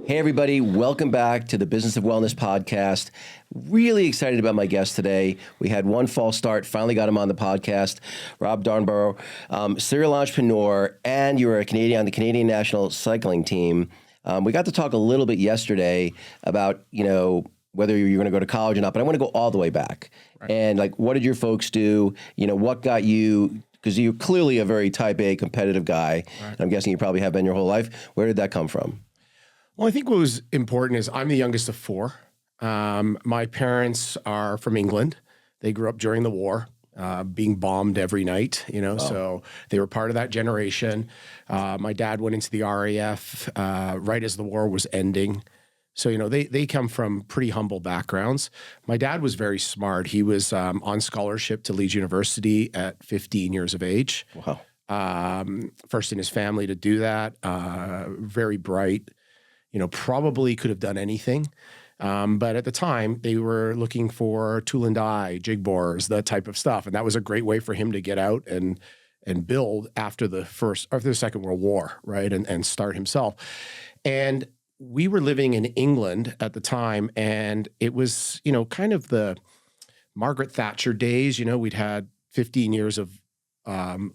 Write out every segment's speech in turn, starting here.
Hey, everybody. Welcome back to the Business of Wellness podcast. Really excited about my guest today. We had one false start, finally got him on the podcast. Rob Darnbrough, serial entrepreneur, and you were a Canadian on the Canadian national cycling team. We got to talk a little bit yesterday about, whether you're going to go to college or not, but I want to go all the way back. Right. And what did your folks do? What got you, because you're clearly a very type A competitive guy. Right. And I'm guessing you probably have been your whole life. Where did that come from? Well, I think what was important is I'm the youngest of four. My parents are from England. They grew up during the war, being bombed every night, so they were part of that generation. My dad went into the RAF right as the war was ending. So, they come from pretty humble backgrounds. My dad was very smart. He was on scholarship to Leeds University at 15 years of age. Wow. First in his family to do that. Very bright. Probably could have done anything. But at the time, they were looking for tool and die, jig bores, that type of stuff. And that was a great way for him to get out and build after the Second World War, right? And start himself. And we were living in England at the time, and it was, kind of the Margaret Thatcher days. We'd had 15 years of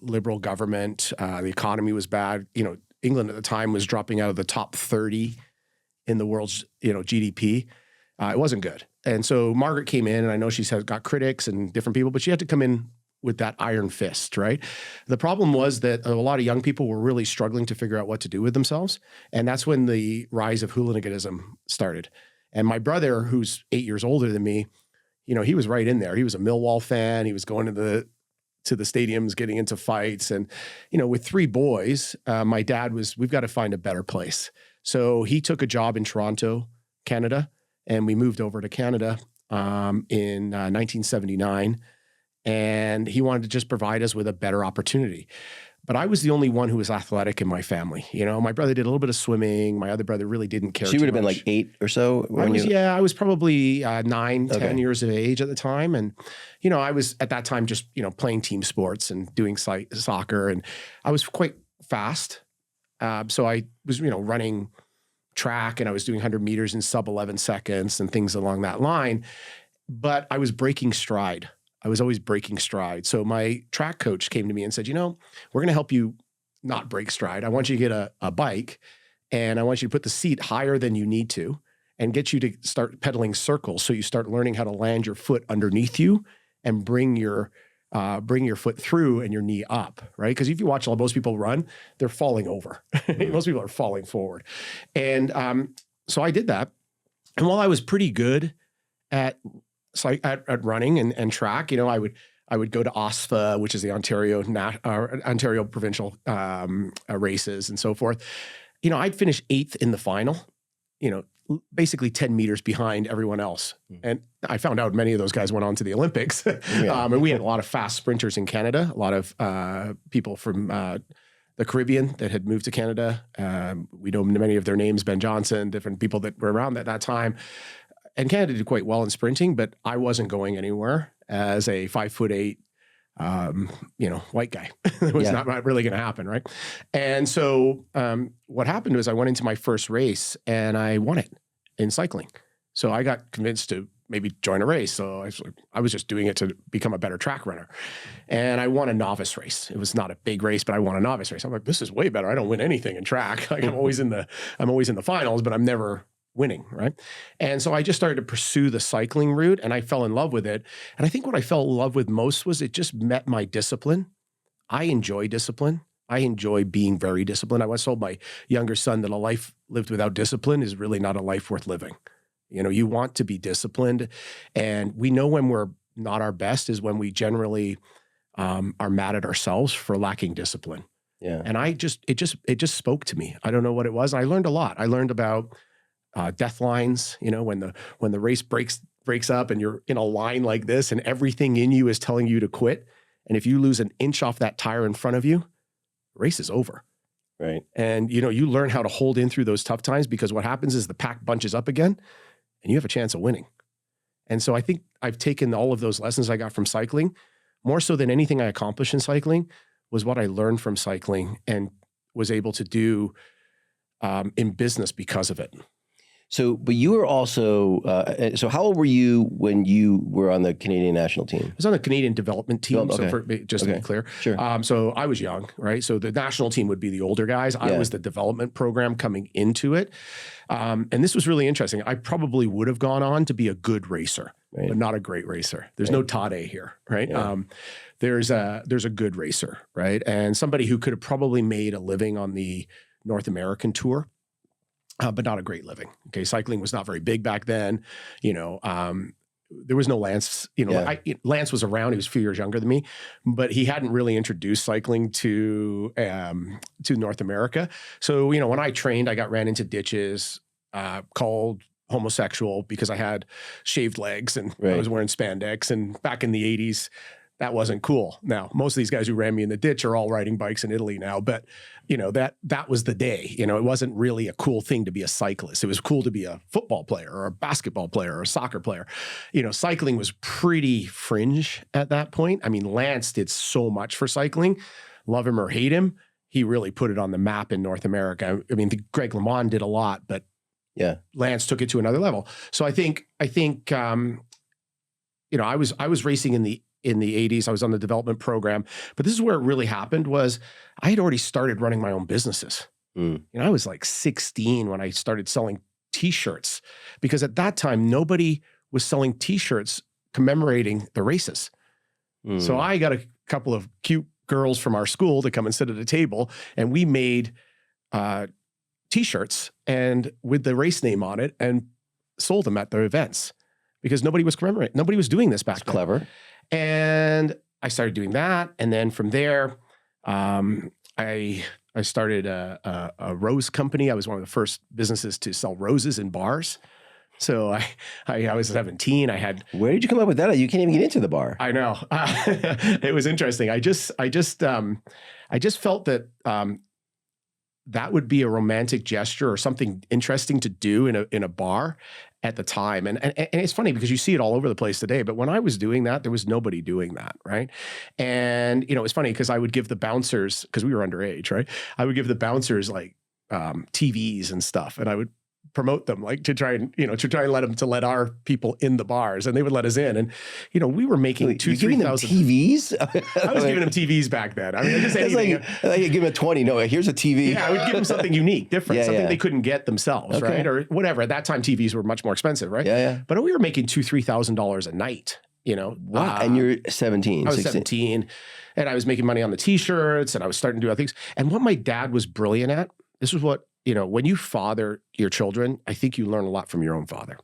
liberal government. The economy was bad. England at the time was dropping out of the top 30 in the world's, GDP. It wasn't good. And so Margaret came in, and I know she's got critics and different people, but she had to come in with that iron fist, right? The problem was that a lot of young people were really struggling to figure out what to do with themselves. And that's when the rise of hooliganism started. And my brother, who's 8 years older than me, he was right in there. He was a Millwall fan. He was going to the stadiums, getting into fights. And, with three boys, my dad we've got to find a better place. So he took a job in Toronto, Canada, and we moved over to Canada in 1979. And he wanted to just provide us with a better opportunity. But I was the only one who was athletic in my family. My brother did a little bit of swimming. My other brother really didn't care. So you would have been like 8 or so? I was probably 9, 10 years of age at the time. And, I was at that time just, playing team sports and doing soccer. And I was quite fast. So I was, running track, and I was doing 100 meters in sub 11 seconds and things along that line. But I was breaking stride. I was always breaking stride. So my track coach came to me and said, we're going to help you not break stride. I want you to get a bike, and I want you to put the seat higher than you need to and get you to start pedaling circles. So you start learning how to land your foot underneath you and bring your foot through and your knee up, right? Because if you watch most people run, they're falling over. Most people are falling forward. And so I did that. And while I was pretty good at running and track, I would go to OSFA, which is the Ontario provincial races and so forth. I'd finish 8th in the final, basically 10 meters behind everyone else. And I found out many of those guys went on to the Olympics. And we had a lot of fast sprinters in Canada, a lot of people from the Caribbean that had moved to Canada. We know many of their names, Ben Johnson, different people that were around at that time. And Canada did quite well in sprinting, but I wasn't going anywhere as a 5'8", white guy. It was not really going to happen, right? And so what happened was I went into my first race and I won it in cycling. So I got convinced to maybe join a race. So I was just doing it to become a better track runner. And I won a novice race. It was not a big race, but I won a novice race. I'm like, this is way better. I don't win anything in track. I'm always in the finals, but I'm never winning, right? And so I just started to pursue the cycling route, and I fell in love with it. And I think what I fell in love with most was it just met my discipline. I enjoy discipline. I enjoy being very disciplined. I once told my younger son that a life lived without discipline is really not a life worth living. You want to be disciplined, and we know when we're not our best is when we generally are mad at ourselves for lacking discipline. Yeah. And it just spoke to me. I don't know what it was. And I learned a lot. I learned about death lines, when the race breaks up and you're in a line like this and everything in you is telling you to quit. And if you lose an inch off that tire in front of you, the race is over. Right. And, you learn how to hold in through those tough times, because what happens is the pack bunches up again and you have a chance of winning. And so I think I've taken all of those lessons I got from cycling, more so than anything I accomplished in cycling, was what I learned from cycling and was able to do in business because of it. So, but you were also, so how old were you when you were on the Canadian national team? I was on the Canadian development team, okay. so just to be clear. Sure. So I was young, right? So the national team would be the older guys. I was the development program coming into it. And this was really interesting. I probably would have gone on to be a good racer, but not a great racer. There's no Tade here, right? Yeah. There's a good racer, right? And somebody who could have probably made a living on the North American tour. But not a great living. Okay, cycling was not very big back then. There was no Lance. Lance was around. He was a few years younger than me, but he hadn't really introduced cycling to North America. So when I trained, I got ran into ditches, called homosexual because I had shaved legs and I was wearing spandex. And back in the 80s, that wasn't cool. Now, most of these guys who ran me in the ditch are all riding bikes in Italy now, but that was the day. It wasn't really a cool thing to be a cyclist. It was cool to be a football player or a basketball player or a soccer player. Cycling was pretty fringe at that point. I mean, Lance did so much for cycling. Love him or hate him, he really put it on the map in North America. I mean, Greg LeMond did a lot, but Lance took it to another level. So I think I was racing in the 80s. I was on the development program, but this is where it really happened was I had already started running my own businesses. I was like 16 when I started selling t-shirts because at that time, nobody was selling t-shirts commemorating the races. So I got a couple of cute girls from our school to come and sit at a table and we made t-shirts and with the race name on it and sold them at the events because nobody was commemorating. Nobody was doing this back then. Clever. And I started doing that. And then from there, I started a rose company. I was one of the first businesses to sell roses in bars. So I was 17. Where did you come up with that? You can't even get into the bar. I know. It was interesting. I just felt that that would be a romantic gesture or something interesting to do in a bar at the time. And it's funny because you see it all over the place today, but when I was doing that, there was nobody doing that, right? And, it's funny because I would give the bouncers, because we were underage, right? I would give the bouncers like TVs and stuff, and I would promote them like to try and let our people in the bars, and they would let us in. And, we were making $2,000-3,000 TVs. I was giving them TVs back then. I mean, just anything. Like you give them a 20. No, here's a TV. Yeah, I would give them something unique, different, something they couldn't get themselves, right? Or whatever. At that time, TVs were much more expensive, right? Yeah. But we were making $2,000-3,000 a night. Wow. And you're 17. I was 17, and I was making money on the t-shirts, and I was starting to do other things. And what my dad was brilliant at, this was what, when you father your children, I think you learn a lot from your own father.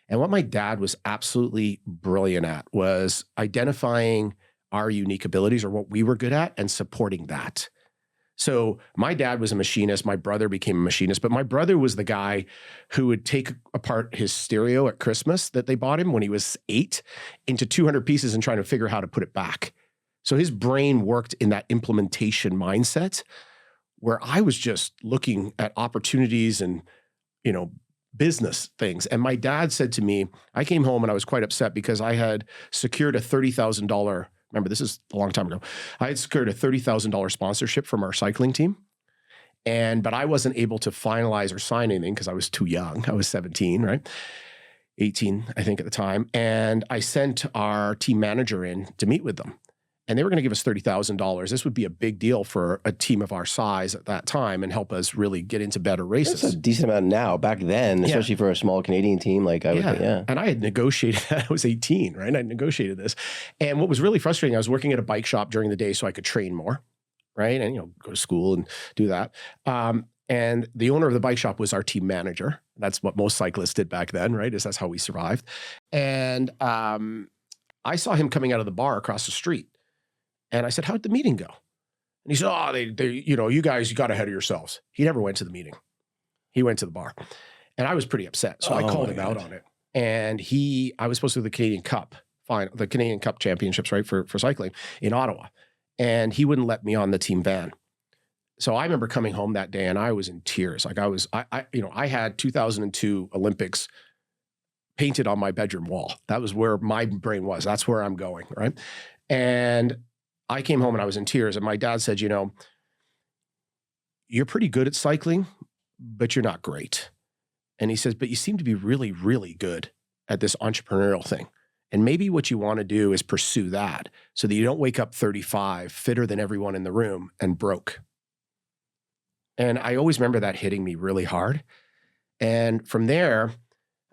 And what my dad was absolutely brilliant at was identifying our unique abilities or what we were good at and supporting that. So my dad was a machinist. My brother became a machinist, but my brother was the guy who would take apart his stereo at Christmas that they bought him when he was 8 into 200 pieces and trying to figure out how to put it back. So his brain worked in that implementation mindset where I was just looking at opportunities and, business things. And my dad said to me, I came home and I was quite upset because I had secured a $30,000, remember this is a long time ago, I had secured a $30,000 sponsorship from our cycling team. But I wasn't able to finalize or sign anything because I was too young. I was 17, right? 18, I think at the time. And I sent our team manager in to meet with them. And they were going to give us $30,000. This would be a big deal for a team of our size at that time and help us really get into better races. That's a decent amount now. Back then, especially for a small Canadian team, like I would think, And I had negotiated that. I was 18, right? I negotiated this. And what was really frustrating, I was working at a bike shop during the day so I could train more, right? And, go to school and do that. And the owner of the bike shop was our team manager. That's what most cyclists did back then, right? That's how we survived. And I saw him coming out of the bar across the street. And I said, how'd the meeting go? And he said, oh, you guys, you got ahead of yourselves. He never went to the meeting. He went to the bar. And I was pretty upset. So I called him out on it. And I was supposed to do the Canadian Cup, the Canadian Cup championships, right, for cycling in Ottawa. And he wouldn't let me on the team van. So I remember coming home that day and I was in tears. Like I had 2002 Olympics painted on my bedroom wall. That was where my brain was. That's where I'm going, right? And I came home and I was in tears, and my dad said, you're pretty good at cycling, but you're not great. And he says, but you seem to be really, really good at this entrepreneurial thing. And maybe what you want to do is pursue that so that you don't wake up 35, fitter than everyone in the room and broke. And I always remember that hitting me really hard. And from there,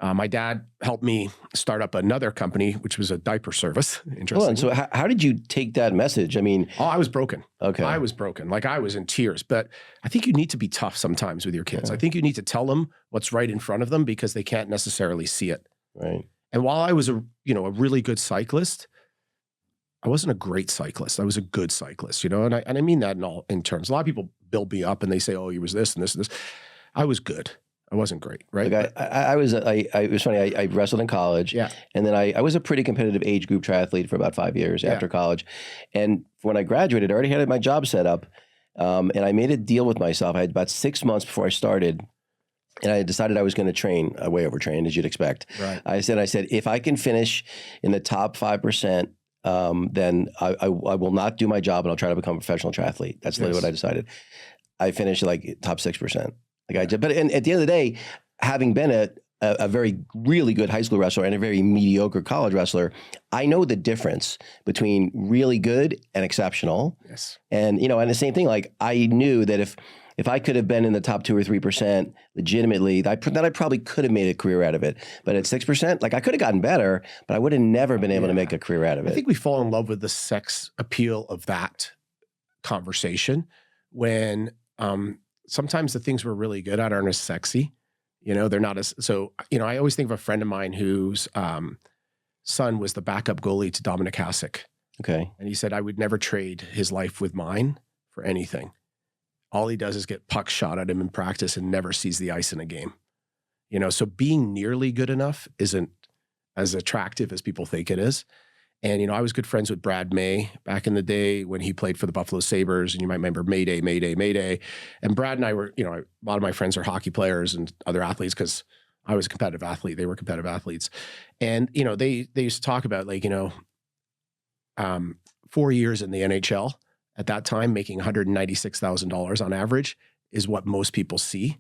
my dad helped me start up another company, which was a diaper service. Interesting. Hold on. So how did you take that message? I mean, I was broken. Okay. I was broken. Like I was in tears. But I think you need to be tough sometimes with your kids. I think you need to tell them what's right in front of them because they can't necessarily see it. Right. And while I was a really good cyclist, I wasn't a great cyclist. I was a good cyclist, and I mean that in terms. A lot of people build me up and they say, "Oh, you was this and this and this." I was good. I wasn't great, right? Like it was funny. I wrestled in college, and then I was a pretty competitive age group triathlete for about 5 years after college. And when I graduated, I already had my job set up, and I made a deal with myself. I had about 6 months before I started, and I decided I was going to train. I way overtrained, as you'd expect. Right. I said, if I can finish in the top 5%, then I will not do my job, and I'll try to become a professional triathlete. That's literally what I decided. I finished like top 6%. Like I did, but at the end of the day, having been a very really good high school wrestler and a very mediocre college wrestler, I know the difference between really good and exceptional. Yes. And and the same thing. Like I knew that if I could have been in the top 2 or 3% legitimately, that I probably could have made a career out of it. But at 6%, like I could have gotten better, but I would have never been able to make a career out of it. I think we fall in love with the sex appeal of that conversation when sometimes the things we're really good at aren't as sexy. They're not as, so, I always think of a friend of mine whose son was the backup goalie to Dominic Hasek. Okay. And he said, I would never trade his life with mine for anything. All he does is get pucks shot at him in practice and never sees the ice in a game. So being nearly good enough isn't as attractive as people think it is. And, I was good friends with Brad May back in the day when he played for the Buffalo Sabres. And you might remember Mayday, Mayday, Mayday. And Brad and I were, a lot of my friends are hockey players and other athletes because I was a competitive athlete. They were competitive athletes. And, they used to talk about 4 years in the NHL at that time, making $196,000 on average is what most people see.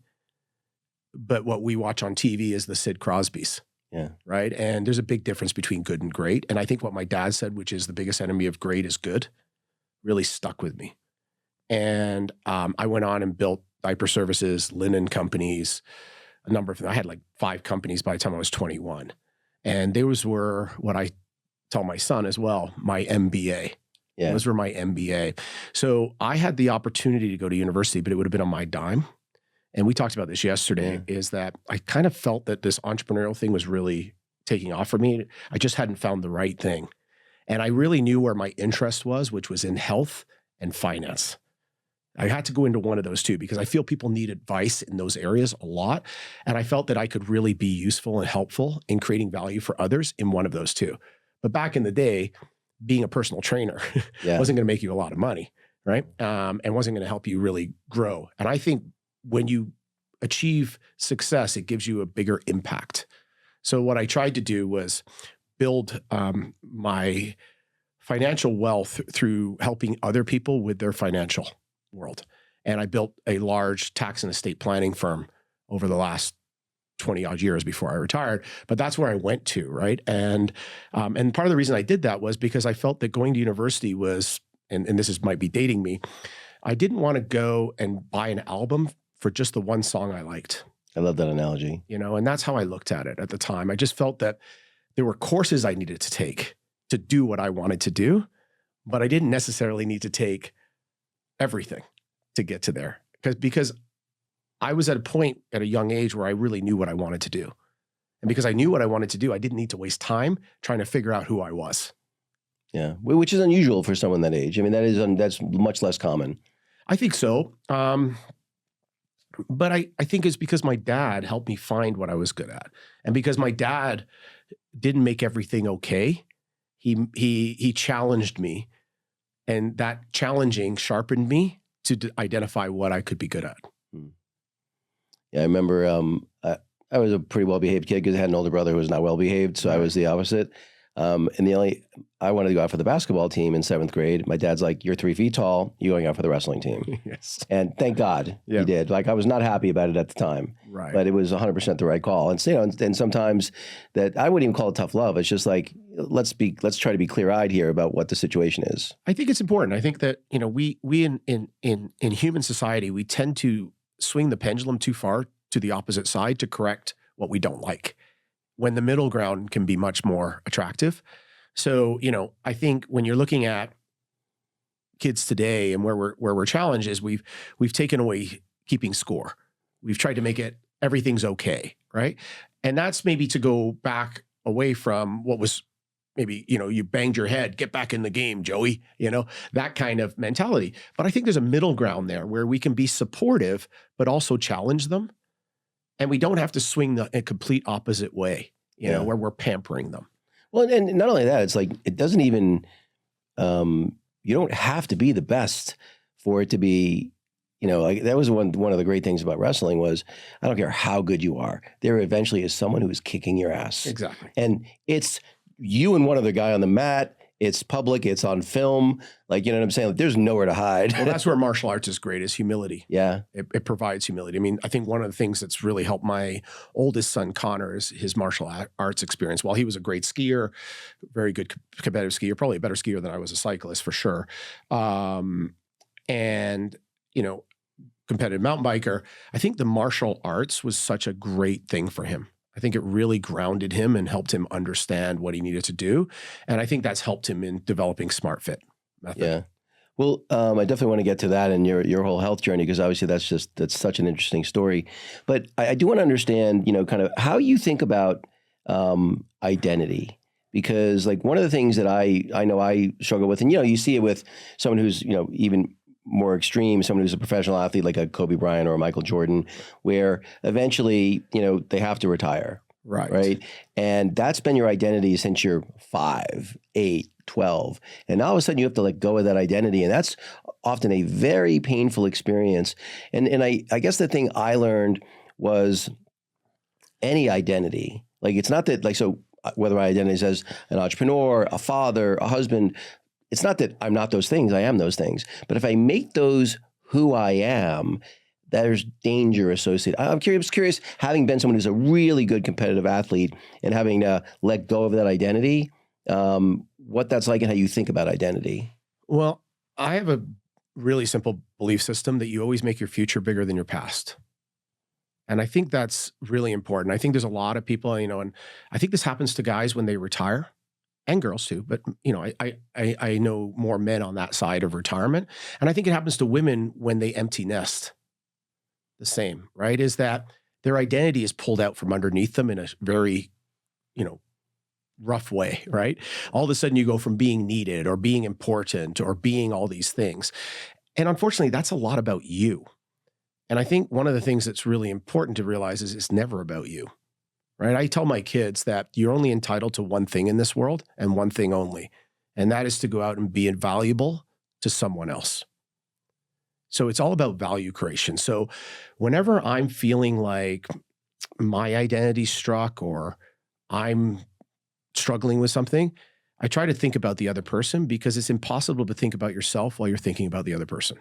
But what we watch on TV is the Sid Crosbys. Yeah. Right. And there's a big difference between good and great. And I think what my dad said, which is the biggest enemy of great is good, really stuck with me. And I went on and built diaper services, linen companies, a number of them. I had like 5 companies by the time I was 21. And those were what I tell my son as well, my MBA. Yeah. Those were my MBA. So I had the opportunity to go to university, but it would have been on my dime. And we talked about this yesterday, is that I kind of felt that this entrepreneurial thing was really taking off for me. I just hadn't found the right thing. And I really knew where my interest was, which was in health and finance. I had to go into one of those two because I feel people need advice in those areas a lot. And I felt that I could really be useful and helpful in creating value for others in one of those two. But back in the day, being a personal trainer wasn't going to make you a lot of money, right? And wasn't going to help you really grow. And I think when you achieve success, it gives you a bigger impact. So what I tried to do was build my financial wealth through helping other people with their financial world. And I built a large tax and estate planning firm over the last 20 odd years before I retired, but that's where I went to, right? And part of the reason I did that was because I felt that going to university was, and this might be dating me, I didn't want to go and buy an album for just the one song I liked. I love that analogy. And that's how I looked at it at the time. I just felt that there were courses I needed to take to do what I wanted to do, but I didn't necessarily need to take everything to get to there. Because I was at a point at a young age where I really knew what I wanted to do. And because I knew what I wanted to do, I didn't need to waste time trying to figure out who I was. Yeah, which is unusual for someone that age. I mean, that's much less common. I think so. But I think it's because my dad helped me find what I was good at. And because my dad didn't make everything okay, he challenged me. And that challenging sharpened me to identify what I could be good at. Yeah, I remember I was a pretty well-behaved kid because I had an older brother who was not well-behaved, so I was the opposite. And I wanted to go out for the basketball team in 7th grade. My dad's like, you're 3 feet tall. You're going out for the wrestling team. Yes. And thank God he did. Like, I was not happy about it at the time, Right. but it was 100% the right call. And, and sometimes that I wouldn't even call it tough love. It's just like, let's try to be clear-eyed here about what the situation is. I think it's important. I think that, we in human society, we tend to swing the pendulum too far to the opposite side to correct what we don't like, when the middle ground can be much more attractive. So, I think when you're looking at kids today and where we're challenged is we've taken away keeping score. We've tried to make it everything's okay, right? And that's maybe to go back away from what was maybe, you banged your head, get back in the game, Joey, that kind of mentality. But I think there's a middle ground there where we can be supportive, but also challenge them. And we don't have to swing a complete opposite way, where we're pampering them. Well, and not only that, it's like, it doesn't even, you don't have to be the best for it to be, like that was one of the great things about wrestling was, I don't care how good you are, there eventually is someone who is kicking your ass. Exactly. And it's you and one other guy on the mat. It's public. It's on film. Like, you know what I'm saying? Like, there's nowhere to hide. Well, that's where martial arts is great, is humility. Yeah. It provides humility. I mean, I think one of the things that's really helped my oldest son, Connor, is his martial arts experience. While he was a great skier, very good competitive skier, probably a better skier than I was a cyclist for sure. And, competitive mountain biker, I think the martial arts was such a great thing for him. I think it really grounded him and helped him understand what he needed to do. And I think that's helped him in developing Smart Fit method. Yeah. Well, I definitely want to get to that and your whole health journey, because obviously that's such an interesting story. But I do want to understand, kind of how you think about identity. Because like one of the things that I know I struggle with, and, you see it with someone who's, even more extreme, someone who's a professional athlete like a Kobe Bryant or a Michael Jordan, where eventually, they have to retire. Right. And that's been your identity since you're 5, 8, 12. And all of a sudden you have to let go of that identity. And that's often a very painful experience. And I guess the thing I learned was any identity, like it's not that like, so whether my identity is as an entrepreneur, a father, a husband, it's not that I'm not those things. I am those things. But if I make those who I am, there's danger associated. I'm curious, having been someone who's a really good competitive athlete and having to let go of that identity, what that's like and how you think about identity. Well, I have a really simple belief system that you always make your future bigger than your past. And I think that's really important. I think there's a lot of people, and I think this happens to guys when they retire. And girls too, but I know more men on that side of retirement. And I think it happens to women when they empty nest. The same, right? Is that their identity is pulled out from underneath them in a very, rough way, right? All of a sudden you go from being needed or being important or being all these things. And unfortunately, that's a lot about you. And I think one of the things that's really important to realize is it's never about you. Right? I tell my kids that you're only entitled to one thing in this world and one thing only, and that is to go out and be invaluable to someone else. So it's all about value creation. So whenever I'm feeling like my identity struck or I'm struggling with something, I try to think about the other person, because it's impossible to think about yourself while you're thinking about the other person.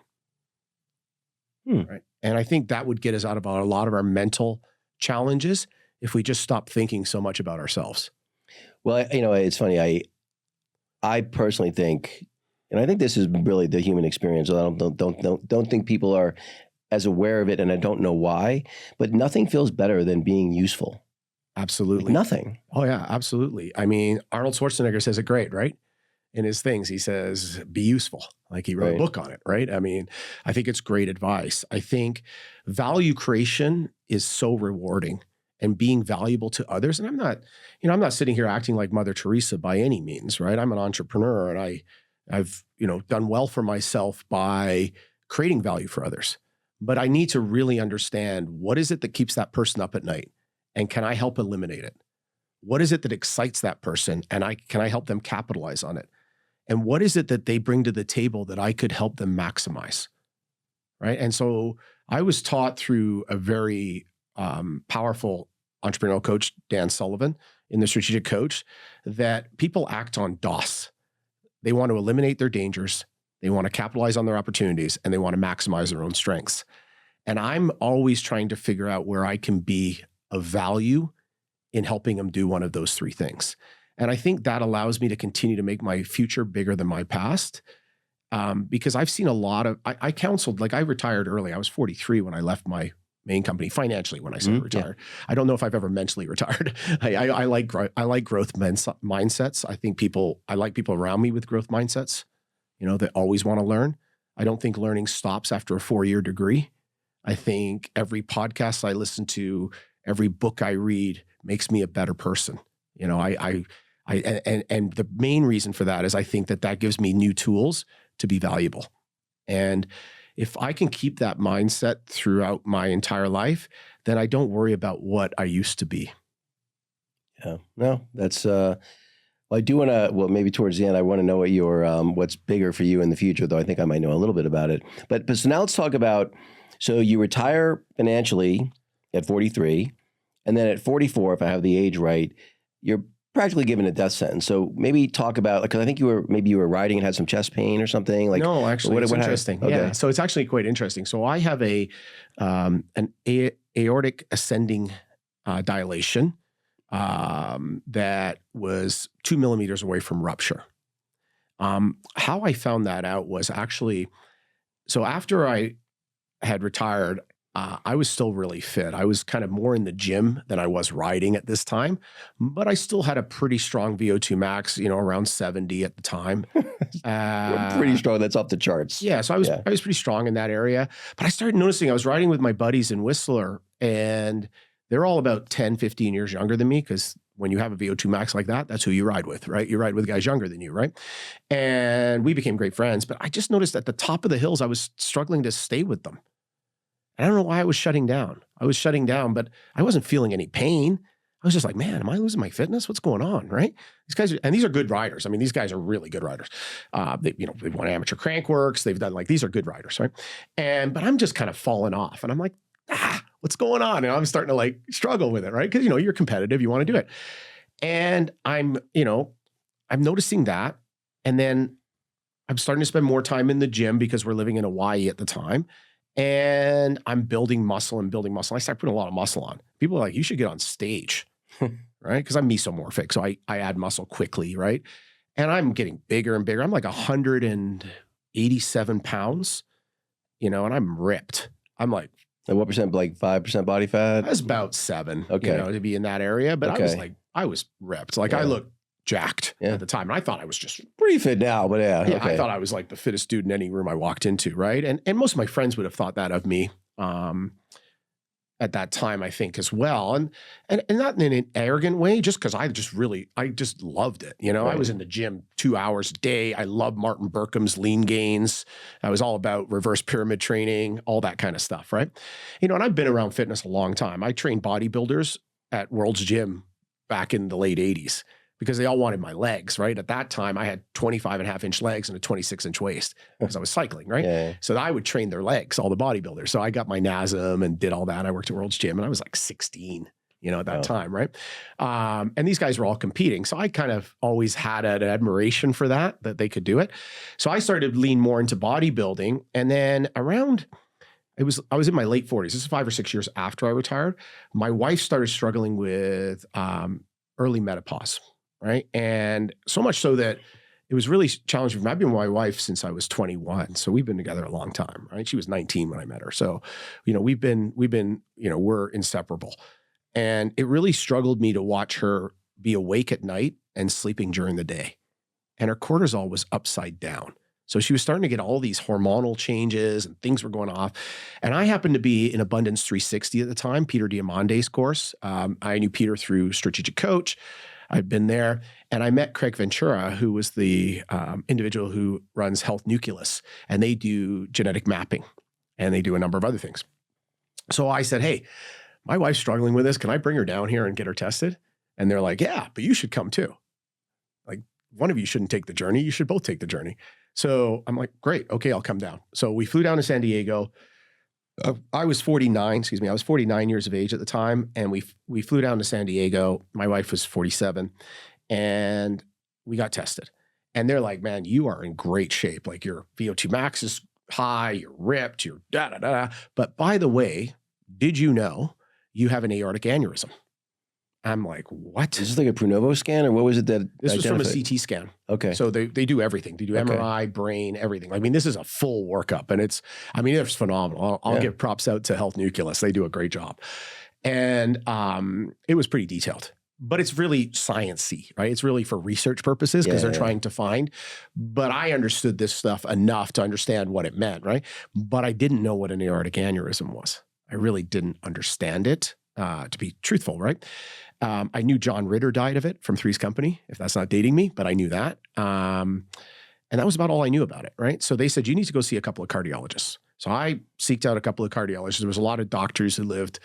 Right? And I think that would get us out of a lot of our mental challenges if we just stop thinking so much about ourselves. Well, it's funny. I personally think, and I think this is really the human experience. I don't think people are as aware of it, and I don't know why, but nothing feels better than being useful. Absolutely. Like nothing. Oh yeah, absolutely. I mean, Arnold Schwarzenegger says it great, right? In his things, he says, be useful. Like he wrote a book on it, right? I mean, I think it's great advice. I think value creation is so rewarding. And being valuable to others. And I'm not sitting here acting like Mother Teresa by any means, right? I'm an entrepreneur, and I've done well for myself by creating value for others. But I need to really understand, what is it that keeps that person up at night? And can I help eliminate it? What is it that excites that person? And can I help them capitalize on it? And what is it that they bring to the table that I could help them maximize? Right? And so I was taught through a very powerful entrepreneurial coach, Dan Sullivan, in the strategic coach that people act on DOS. They want to eliminate their dangers. They want to capitalize on their opportunities, and they want to maximize their own strengths. And I'm always trying to figure out where I can be of value in helping them do one of those three things. And I think that allows me to continue to make my future bigger than my past. Because I've seen a lot of, I counseled, like I retired early. I was 43 when I left my main company financially when I said retired. Yeah. I don't know if I've ever mentally retired. I like growth mindsets. I like people around me with growth mindsets, that always want to learn. I don't think learning stops after a 4-year degree. I think every podcast I listen to, every book I read makes me a better person. And the main reason for that is I think that gives me new tools to be valuable. And if I can keep that mindset throughout my entire life, then I don't worry about what I used to be. Yeah, no, that's, well, I do want to, well, maybe towards the end, I want to know what what's bigger for you in the future, though I think I might know a little bit about it. But so now let's talk about, so you retire financially at 43, and then at 44, if I have the age right, you're practically given a death sentence. So maybe talk about, because I think you were riding and had some chest pain or something. Like, no, actually, it's interesting. Okay. Yeah, so it's actually quite interesting. So I have an aortic ascending dilation that was 2 millimeters away from rupture. How I found that out was actually, so after I had retired, I was still really fit. I was kind of more in the gym than I was riding at this time, but I still had a pretty strong VO2 max, around 70 at the time. Pretty strong. That's off the charts. Yeah. So I was pretty strong in that area, but I started noticing I was riding with my buddies in Whistler, and they're all about 10, 15 years younger than me, because when you have a VO2 max like that, that's who you ride with, right? You ride with guys younger than you, right? And we became great friends, but I just noticed at the top of the hills, I was struggling to stay with them. And I don't know why I was shutting down. I was shutting down, but I wasn't feeling any pain. I was just like, man, am I losing my fitness? What's going on, right? These guys, and these are good riders. I mean, these guys are really good riders. They've won amateur crank works. They've done these are good riders, right? But I'm just kind of falling off, and I'm like, what's going on? And I'm starting to struggle with it, right? Because you're competitive, you want to do it, and I'm noticing that, and then I'm starting to spend more time in the gym because we're living in Hawaii at the time. And I'm building muscle. I started putting a lot of muscle on. People are like, you should get on stage, right? Because I'm mesomorphic. So I add muscle quickly, right? And I'm getting bigger and bigger. I'm like 187 pounds, and I'm ripped. I'm like, and what percent, like 5% body fat? I was about 7, okay, to be in that area. But okay. I was ripped. I looked jacked at the time. And I thought I was just pretty fit now, but yeah. Yeah, okay. I thought I was like the fittest dude in any room I walked into, right? And most of my friends would have thought that of me at that time, I think, as well. And not in an arrogant way, just because I just loved it. Right. I was in the gym 2 hours a day. I loved Martin Burkham's lean gains. I was all about reverse pyramid training, all that kind of stuff, right? And I've been around fitness a long time. I trained bodybuilders at World's Gym back in the late 80s. Because they all wanted my legs, right? At that time, I had 25.5-inch legs and a 26-inch waist because I was cycling, right? Yeah. So I would train their legs, all the bodybuilders. So I got my NASM and did all that. I worked at World's Gym, and I was like 16, at that time, right? And these guys were all competing. So I kind of always had an admiration for that they could do it. So I started to lean more into bodybuilding. And then I was in my late 40s. This is 5 or 6 years after I retired. My wife started struggling with early menopause. Right. And so much so that it was really challenging for me. I've been with my wife since I was 21. So we've been together a long time. Right. She was 19 when I met her. So, we're inseparable. And it really struggled me to watch her be awake at night and sleeping during the day. And her cortisol was upside down. So she was starting to get all these hormonal changes and things were going off. And I happened to be in Abundance 360 at the time, Peter Diamonde's course. I knew Peter through Strategic Coach. I'd been there, and I met Craig Ventura, who was the individual who runs Health Nucleus, and they do genetic mapping, and they do a number of other things. So I said, hey, my wife's struggling with this. Can I bring her down here and get her tested? And they're like, yeah, but you should come too. Like, one of you shouldn't take the journey. You should both take the journey. So I'm like, great. Okay, I'll come down. So we flew down to San Diego. I was 49, excuse me. I was 49 years of age at the time. And we flew down to San Diego. My wife was 47 and we got tested. And they're like, man, you are in great shape. Like your VO2 max is high, you're ripped, you're da-da-da. But by the way, did you know you have an aortic aneurysm? I'm like, what? Is this like a Pronovo scan or what was it that This was from a CT scan. Okay. So they do everything. They do MRI, brain, everything. I mean, this is a full workup and it's phenomenal. I'll give props out to Health Nucleus. They do a great job. And it was pretty detailed, but it's really science-y, right? It's really for research purposes because they're trying to find, but I understood this stuff enough to understand what it meant, right? But I didn't know what an aortic aneurysm was. I really didn't understand it, to be truthful, right? I knew John Ritter died of it from Three's Company, if that's not dating me, but I knew that. And that was about all I knew about it, right? So they said, you need to go see a couple of cardiologists. So I seeked out a couple of cardiologists. There was a lot of doctors who lived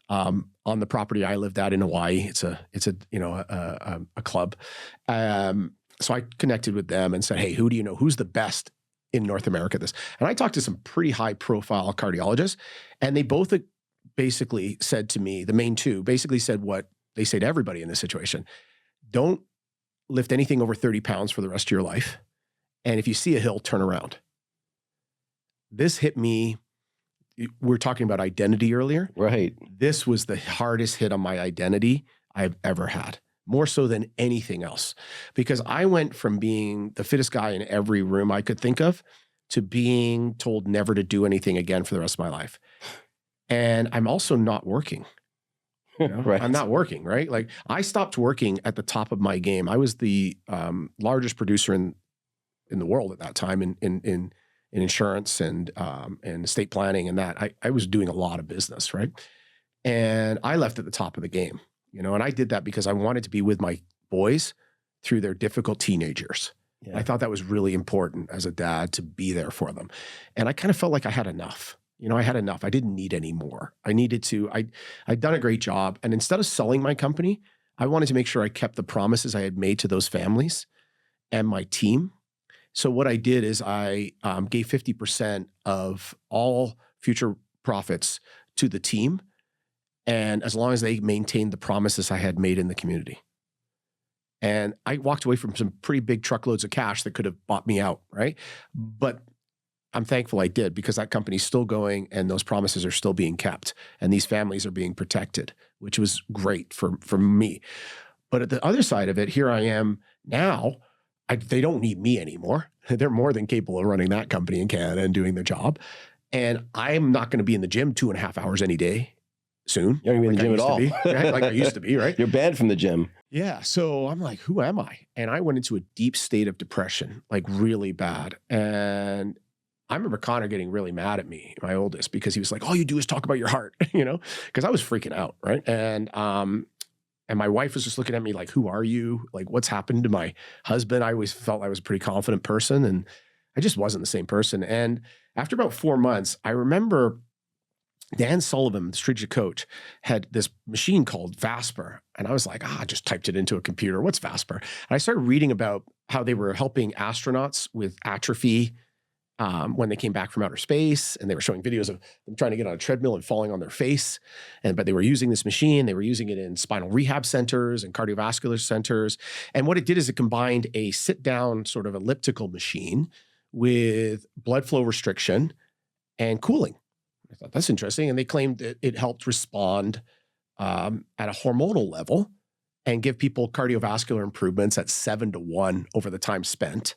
on the property I lived at in Hawaii. It's a club. So I connected with them and said, hey, who do you know? Who's the best in North America at this? And I talked to some pretty high profile cardiologists and they both basically said to me, the main two basically said what they say to everybody in this situation: don't lift anything over 30 pounds for the rest of your life. And if you see a hill, turn around. This hit me. We were talking about identity earlier. Right. This was the hardest hit on my identity I've ever had, more so than anything else. Because I went from being the fittest guy in every room I could think of to being told never to do anything again for the rest of my life. And I'm also not working. You know? Right. I'm not working, right? Like I stopped working at the top of my game. I was the largest producer in the world at that time in insurance and estate planning and that. I was doing a lot of business, right? And I left at the top of the game, you know, and I did that because I wanted to be with my boys through their difficult teenage years. Yeah. I thought that was really important as a dad to be there for them. And I kind of felt like I had enough. You know, I had enough. I didn't need any more. I needed to, I'd done a great job. And instead of selling my company, I wanted to make sure I kept the promises I had made to those families and my team. So what I did is I gave 50% of all future profits to the team. And as long as they maintained the promises I had made in the community. And I walked away from some pretty big truckloads of cash that could have bought me out, right? But I'm thankful I did because that company's still going and those promises are still being kept and these families are being protected, which was great for me. But at the other side of it, here I am now, they don't need me anymore. They're more than capable of running that company in Canada and doing their job. And I'm not going to be in the gym 2.5 hours any day soon. You're not going to be in the gym at all. Right? Like I used to be, right? You're banned from the gym. Yeah. So I'm like, who am I? And I went into a deep state of depression, like really bad. And I remember Connor getting really mad at me, my oldest, because he was like, all you do is talk about your heart, you know, because I was freaking out. Right. And my wife was just looking at me like, who are you? Like, what's happened to my husband? I always felt I was a pretty confident person and I just wasn't the same person. And after about 4 months, I remember Dan Sullivan, the strategic coach, had this machine called Vasper. And I was like, I just typed it into a computer. What's Vasper? And I started reading about how they were helping astronauts with atrophy when they came back from outer space, and they were showing videos of them trying to get on a treadmill and falling on their face. But they were using this machine. They were using it in spinal rehab centers and cardiovascular centers. And what it did is it combined a sit-down sort of elliptical machine with blood flow restriction and cooling. I thought that's interesting. And they claimed that it helped respond at a hormonal level and give people cardiovascular improvements at 7-to-1 over the time spent.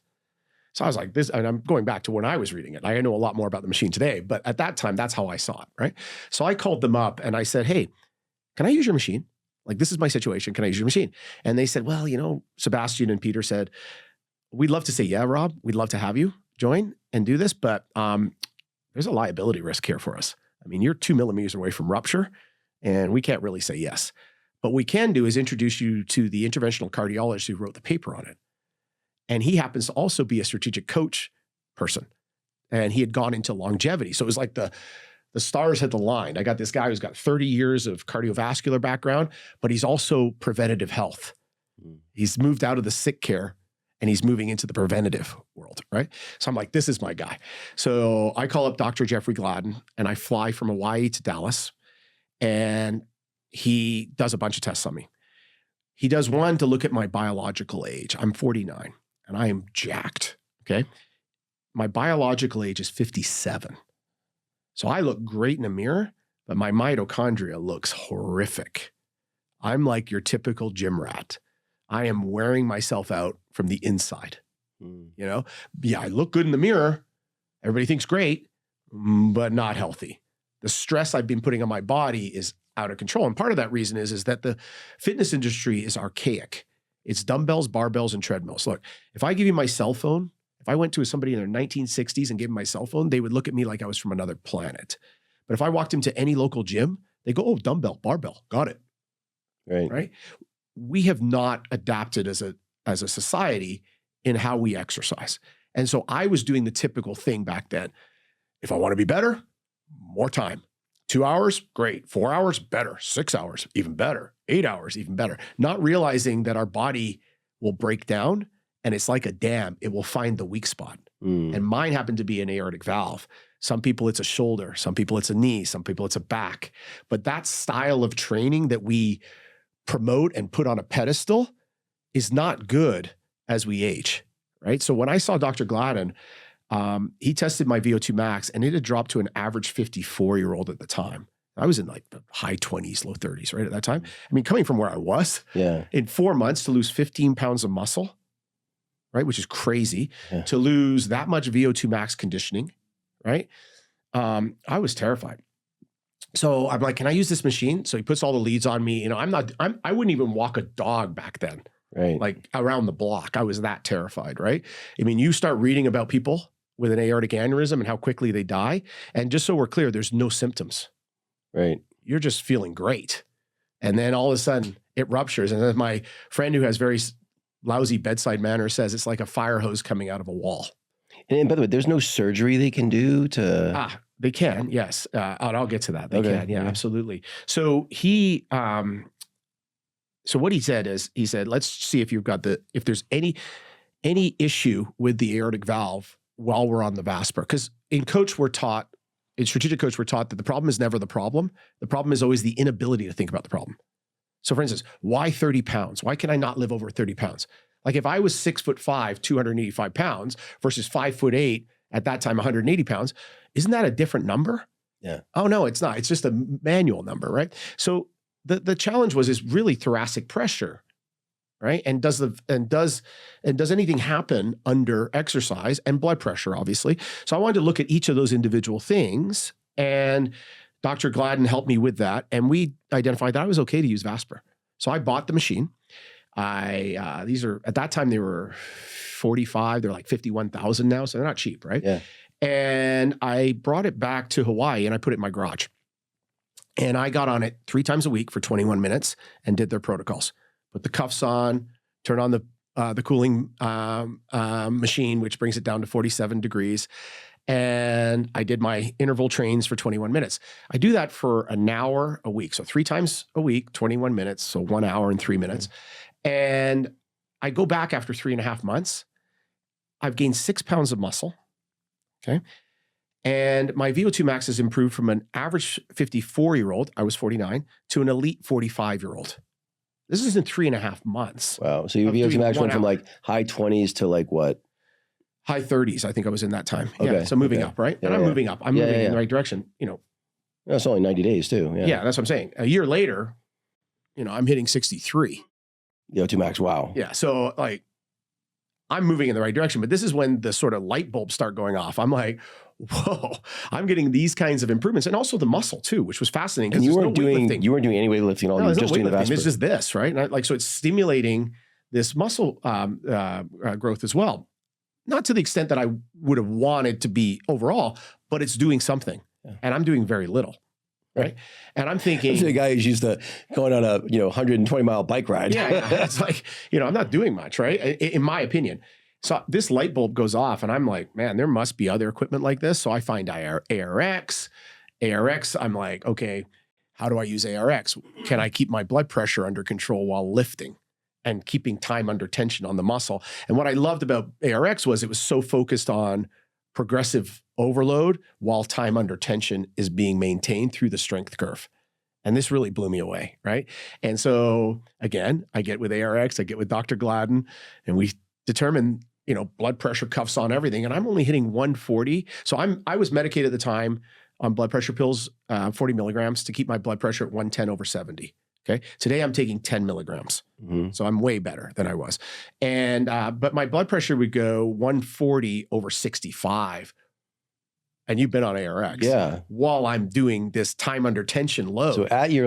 So I was like, this, and I'm going back to when I was reading it. I know a lot more about the machine today, but at that time, that's how I saw it, right? So I called them up and I said, hey, can I use your machine? Like, this is my situation. Can I use your machine? And they said, well, you know, Sebastian and Peter said, we'd love to say, yeah, Rob, we'd love to have you join and do this, but there's a liability risk here for us. I mean, you're 2 millimeters away from rupture and we can't really say yes. But what we can do is introduce you to the interventional cardiologist who wrote the paper on it. And he happens to also be a strategic coach person. And he had gone into longevity. So it was like the stars had aligned. I got this guy who's got 30 years of cardiovascular background, but he's also preventative health. He's moved out of the sick care and he's moving into the preventative world, right? So I'm like, this is my guy. So I call up Dr. Jeffrey Gladden, and I fly from Hawaii to Dallas, and he does a bunch of tests on me. He does one to look at my biological age. I'm 49, and I am jacked, okay? My biological age is 57. So I look great in a mirror, but my mitochondria looks horrific. I'm like your typical gym rat. I am wearing myself out from the inside. You know, yeah, I look good in the mirror. Everybody thinks great, but not healthy. The stress I've been putting on my body is out of control. And part of that reason is that the fitness industry is archaic. It's dumbbells, barbells, and treadmills. Look, if I give you my cell phone, if I went to somebody in their 1960s and gave them my cell phone, they would look at me like I was from another planet. But if I walked into any local gym, they go, oh, dumbbell, barbell, got it. Right? We have not adapted as a society in how we exercise. And so I was doing the typical thing back then. If I want to be better, more time. 2 hours, great. 4 hours, better. 6 hours, even better. 8 hours, even better. Not realizing that our body will break down, and it's like a dam. It will find the weak spot. And mine happened to be an aortic valve. Some people it's a shoulder. Some people it's a knee. Some people it's a back. But that style of training that we promote and put on a pedestal is not good as we age, right? So when I saw Dr. Gladden, he tested my VO2 max, and it had dropped to an average 54-year-old at the time. I was in like the high 20s, low 30s, right, at that time. I mean, coming from where I was, in 4 months to lose 15 pounds of muscle, right, which is crazy, to lose that much VO2 max conditioning, right? I was terrified. So I'm like, can I use this machine? So he puts all the leads on me. You know, I wouldn't even walk a dog back then, like around the block. I was that terrified, right? I mean, you start reading about people with an aortic aneurysm and how quickly they die. And just so we're clear, there's no symptoms. Right. You're just feeling great. And then all of a sudden it ruptures. And then my friend who has very lousy bedside manner says it's like a fire hose coming out of a wall. And by the way, there's no surgery they can do to... They can, yes. I'll get to that. They can, yeah, absolutely. So he, so what he said is, he said, let's see if you've got if there's any issue with the aortic valve while we're on the Vasper. Because in strategic coach, we're taught that the problem is never the problem. The problem is always the inability to think about the problem. So for instance, why 30 pounds? Why can I not live over 30 pounds? Like if I was 6'5", 285 pounds versus 5'8", at that time, 180 pounds, isn't that a different number? Yeah. Oh no, it's not. It's just a manual number, right? So the challenge is really thoracic pressure, right? And does anything happen under exercise and blood pressure, obviously? So I wanted to look at each of those individual things, and Dr. Gladden helped me with that, and we identified that I was okay to use Vasper. So I bought the machine. These are, at that time, they were 45. They're like 51,000 now, so they're not cheap, right? Yeah. And I brought it back to Hawaii, and I put it in my garage. And I got on it 3 times a week for 21 minutes and did their protocols. Put the cuffs on, turn on the cooling machine, which brings it down to 47 degrees. And I did my interval trains for 21 minutes. I do that for an hour a week. So 3 times a week, 21 minutes. So 1 hour and 3 minutes. And I go back after 3.5 months. I've gained 6 pounds of muscle. Okay. And my VO2 max has improved from an average 54-year-old, I was 49, to an elite 45-year-old. This is in 3.5 months. Wow. So your VO2 max went from like high 20s to like what? High 30s, I think I was in that time. Okay. Yeah. So moving up, right? And I'm moving up. I'm moving in the right direction. You know. That's only 90 days too. Yeah, that's what I'm saying. A year later, you know, I'm hitting 63. VO2 max, wow. Yeah. So like, I'm moving in the right direction, but this is when the sort of light bulbs start going off. I'm like, whoa, I'm getting these kinds of improvements, and also the muscle too, which was fascinating. And you weren't doing any weightlifting at all. You were just doing the Vasper. It's just this, right? And so it's stimulating this muscle growth as well. Not to the extent that I would have wanted to be overall, but it's doing something, and I'm doing very little. Right. And I'm thinking, the guy who's used to going on a 120-mile bike ride. Yeah. It's like, I'm not doing much, right? In my opinion. So this light bulb goes off, and I'm like, man, there must be other equipment like this. So I find ARX. I'm like, okay, how do I use ARX? Can I keep my blood pressure under control while lifting? and keeping time under tension on the muscle. And what I loved about ARX was it was so focused on progressive overload while time under tension is being maintained through the strength curve. And this really blew me away, right? And so again, I get with ARX, I get with Dr. Gladden, and we determine, blood pressure cuffs on everything. And I'm only hitting 140. So I was medicated at the time on blood pressure pills, 40 milligrams to keep my blood pressure at 110/70. Okay. Today I'm taking 10 milligrams. Mm-hmm. So I'm way better than I was. And, but my blood pressure would go 140/65. And you've been on ARX. Yeah. While I'm doing this time under tension load. So at your,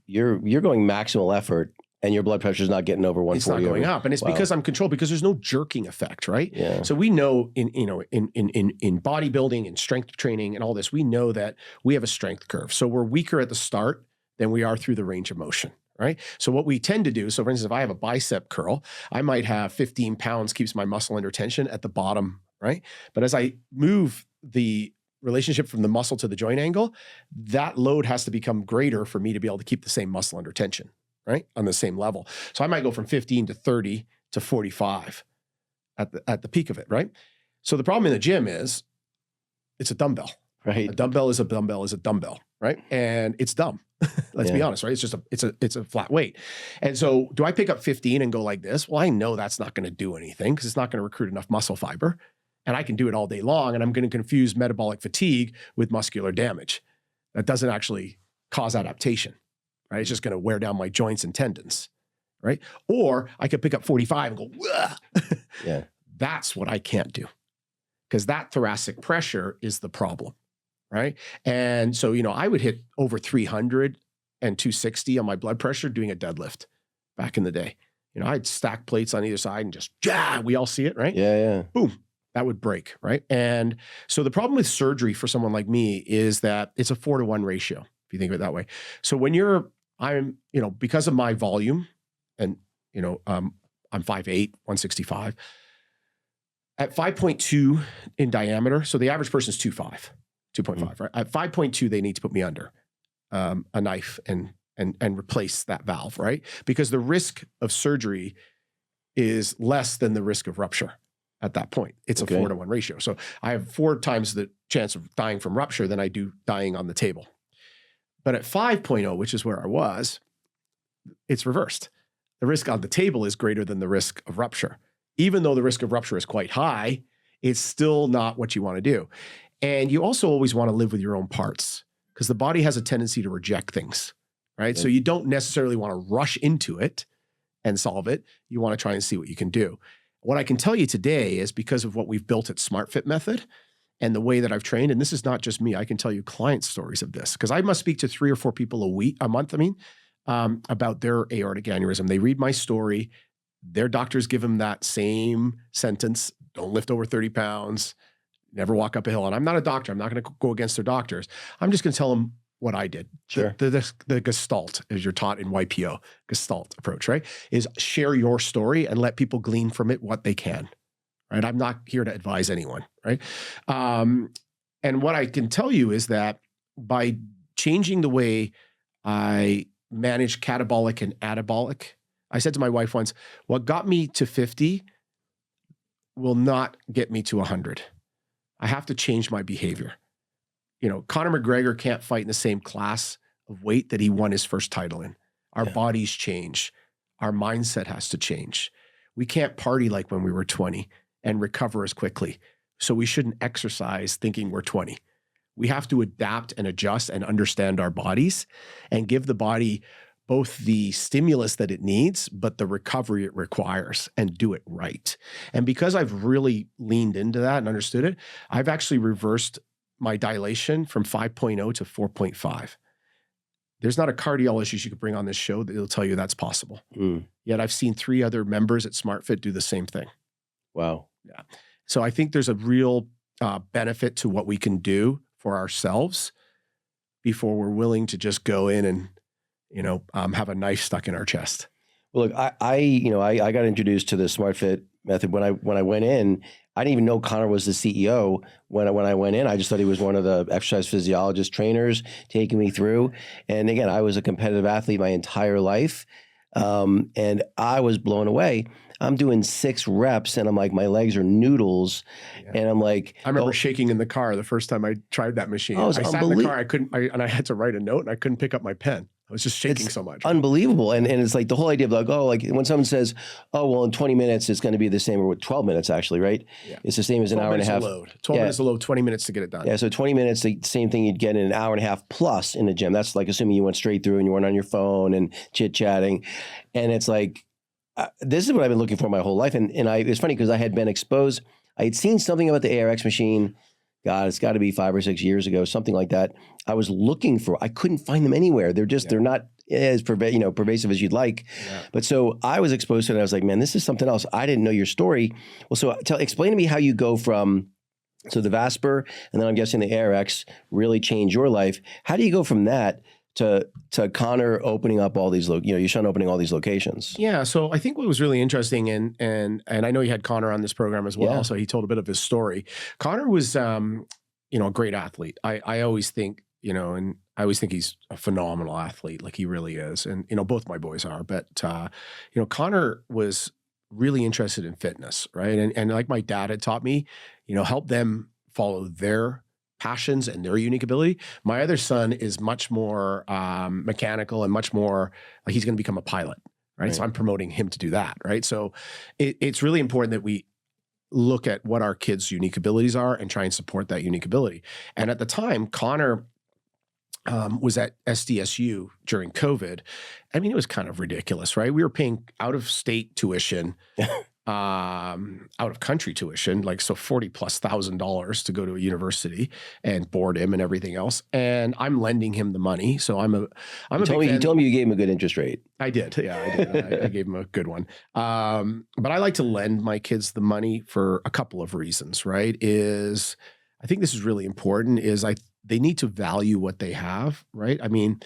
you're going maximal effort and your blood pressure is not getting over 140. It's not going up. And it's because I'm controlled, because there's no jerking effect, right? Yeah. So we know in bodybuilding and strength training and all this, we know that we have a strength curve. So we're weaker at the start than we are through the range of motion, right? So what we tend to do, so for instance, if I have a bicep curl, I might have 15 pounds keeps my muscle under tension at the bottom, right? But as I move the relationship from the muscle to the joint angle, that load has to become greater for me to be able to keep the same muscle under tension, right? On the same level. So I might go from 15 to 30 to 45 at the peak of it, right? So the problem in the gym is it's a dumbbell. Right. A dumbbell is a dumbbell is a dumbbell, right? And it's dumb. Let's be honest, right? It's just it's a flat weight. And so do I pick up 15 and go like this? Well, I know that's not going to do anything because it's not going to recruit enough muscle fiber. And I can do it all day long, and I'm going to confuse metabolic fatigue with muscular damage. That doesn't actually cause adaptation, right? It's just going to wear down my joints and tendons, right? Or I could pick up 45 and go, wah. Yeah. That's what I can't do, because that thoracic pressure is the problem, right? And so, I would hit over 300 and 260 on my blood pressure doing a deadlift back in the day. I'd stack plates on either side and just, we all see it, right? Yeah. Boom. That would break, right? And so the problem with surgery for someone like me is that it's a 4-to-1 ratio, if you think of it that way. So when I'm, because of my volume and, I'm 5'8", 165, at 5.2 in diameter. So the average person is 2.5, right? At 5.2, they need to put me under a knife and replace that valve, right? Because the risk of surgery is less than the risk of rupture. At that point, it's a 4-to-1 ratio. So I have 4 times the chance of dying from rupture than I do dying on the table. But at 5.0, which is where I was, it's reversed. The risk on the table is greater than the risk of rupture. Even though the risk of rupture is quite high, it's still not what you want to do. And you also always want to live with your own parts, because the body has a tendency to reject things, right? Yeah. So you don't necessarily want to rush into it and solve it. You want to try and see what you can do. What I can tell you today is because of what we've built at SmartFit Method and the way that I've trained, and this is not just me, I can tell you client stories of this, because I must speak to 3 or 4 people a month, about their aortic aneurysm. They read my story. Their doctors give them that same sentence: don't lift over 30 pounds, never walk up a hill. And I'm not a doctor. I'm not going to go against their doctors. I'm just going to tell them what I did. Sure. The Gestalt, as you're taught in YPO, Gestalt approach, right? Is share your story and let people glean from it what they can, right? I'm not here to advise anyone, right? And what I can tell you is that by changing the way I manage catabolic and anabolic, I said to my wife once, what got me to 50 will not get me to 100. I have to change my behavior. Conor McGregor can't fight in the same class of weight that he won his first title in. Our bodies change. Our mindset has to change. We can't party like when we were 20 and recover as quickly. So we shouldn't exercise thinking we're 20. We have to adapt and adjust and understand our bodies and give the body both the stimulus that it needs, but the recovery it requires, and do it right. And because I've really leaned into that and understood it, I've actually reversed my dilation from 5.0 to 4.5. There's not a cardiologist you could bring on this show that will tell you that's possible. Yet I've seen 3 other members at SmartFit do the same thing. Wow. Yeah. So I think there's a real benefit to what we can do for ourselves before we're willing to just go in and, have a knife stuck in our chest. Well, look, I got introduced to the SmartFit method when I went in. I didn't even know Conor was the CEO when I went in. I just thought he was one of the exercise physiologist trainers taking me through. And again, I was a competitive athlete my entire life. And I was blown away. I'm doing 6 reps and I'm like, my legs are noodles. Yeah. And I'm like, I remember shaking in the car the first time I tried that machine. Oh, I sat in the car, and I had to write a note and I couldn't pick up my pen. I was just shaking so much. Unbelievable. And it's like the whole idea of like, oh, like when someone says, oh, well, in 20 minutes, it's going to be the same, or with 12 minutes actually, right? Yeah. It's the same as an hour and a half. 12 minutes a load, 20 minutes to get it done. Yeah. So 20 minutes, the same thing you'd get in an hour and a half plus in the gym. That's like assuming you went straight through and you weren't on your phone and chit chatting. And it's like, this is what I've been looking for my whole life. And it's funny because I had been exposed. I had seen something about the ARX machine. God, it's got to be 5 or 6 years ago, something like that. I was looking for, I couldn't find them anywhere. They're just, they're not as pervasive as you'd like. Yeah. But so I was exposed to it. And I was like, man, this is something else. I didn't know your story. Well, so explain to me how you go from, so the Vasper, and then I'm guessing the ARX really changed your life. How do you go from that to Connor opening up all these, your son opening all these locations? Yeah. So I think what was really interesting, and I know you had Connor on this program as well. Yeah. So he told a bit of his story. Connor was, a great athlete. I always think, and I always think he's a phenomenal athlete. Like he really is. And, both my boys are, but, Connor was really interested in fitness. Right. And like my dad had taught me, help them follow their passions and their unique ability. My other son is much more mechanical and much more like he's going to become a pilot, right? So I'm promoting him to do that, right? So it's really important that we look at what our kids' unique abilities are and try and support that unique ability. And at the time, Connor was at SDSU during COVID. I mean, it was kind of ridiculous, right? We were paying out-of-state tuition, out-of-country tuition, like so $40,000+ to go to a university and board him and everything else. And I'm lending him the money, so you told me you gave him a good interest rate. I did, yeah, I did. I gave him a good one. But I like to lend my kids the money for a couple of reasons. Right? I think this is really important. They need to value what they have. Right? I mean,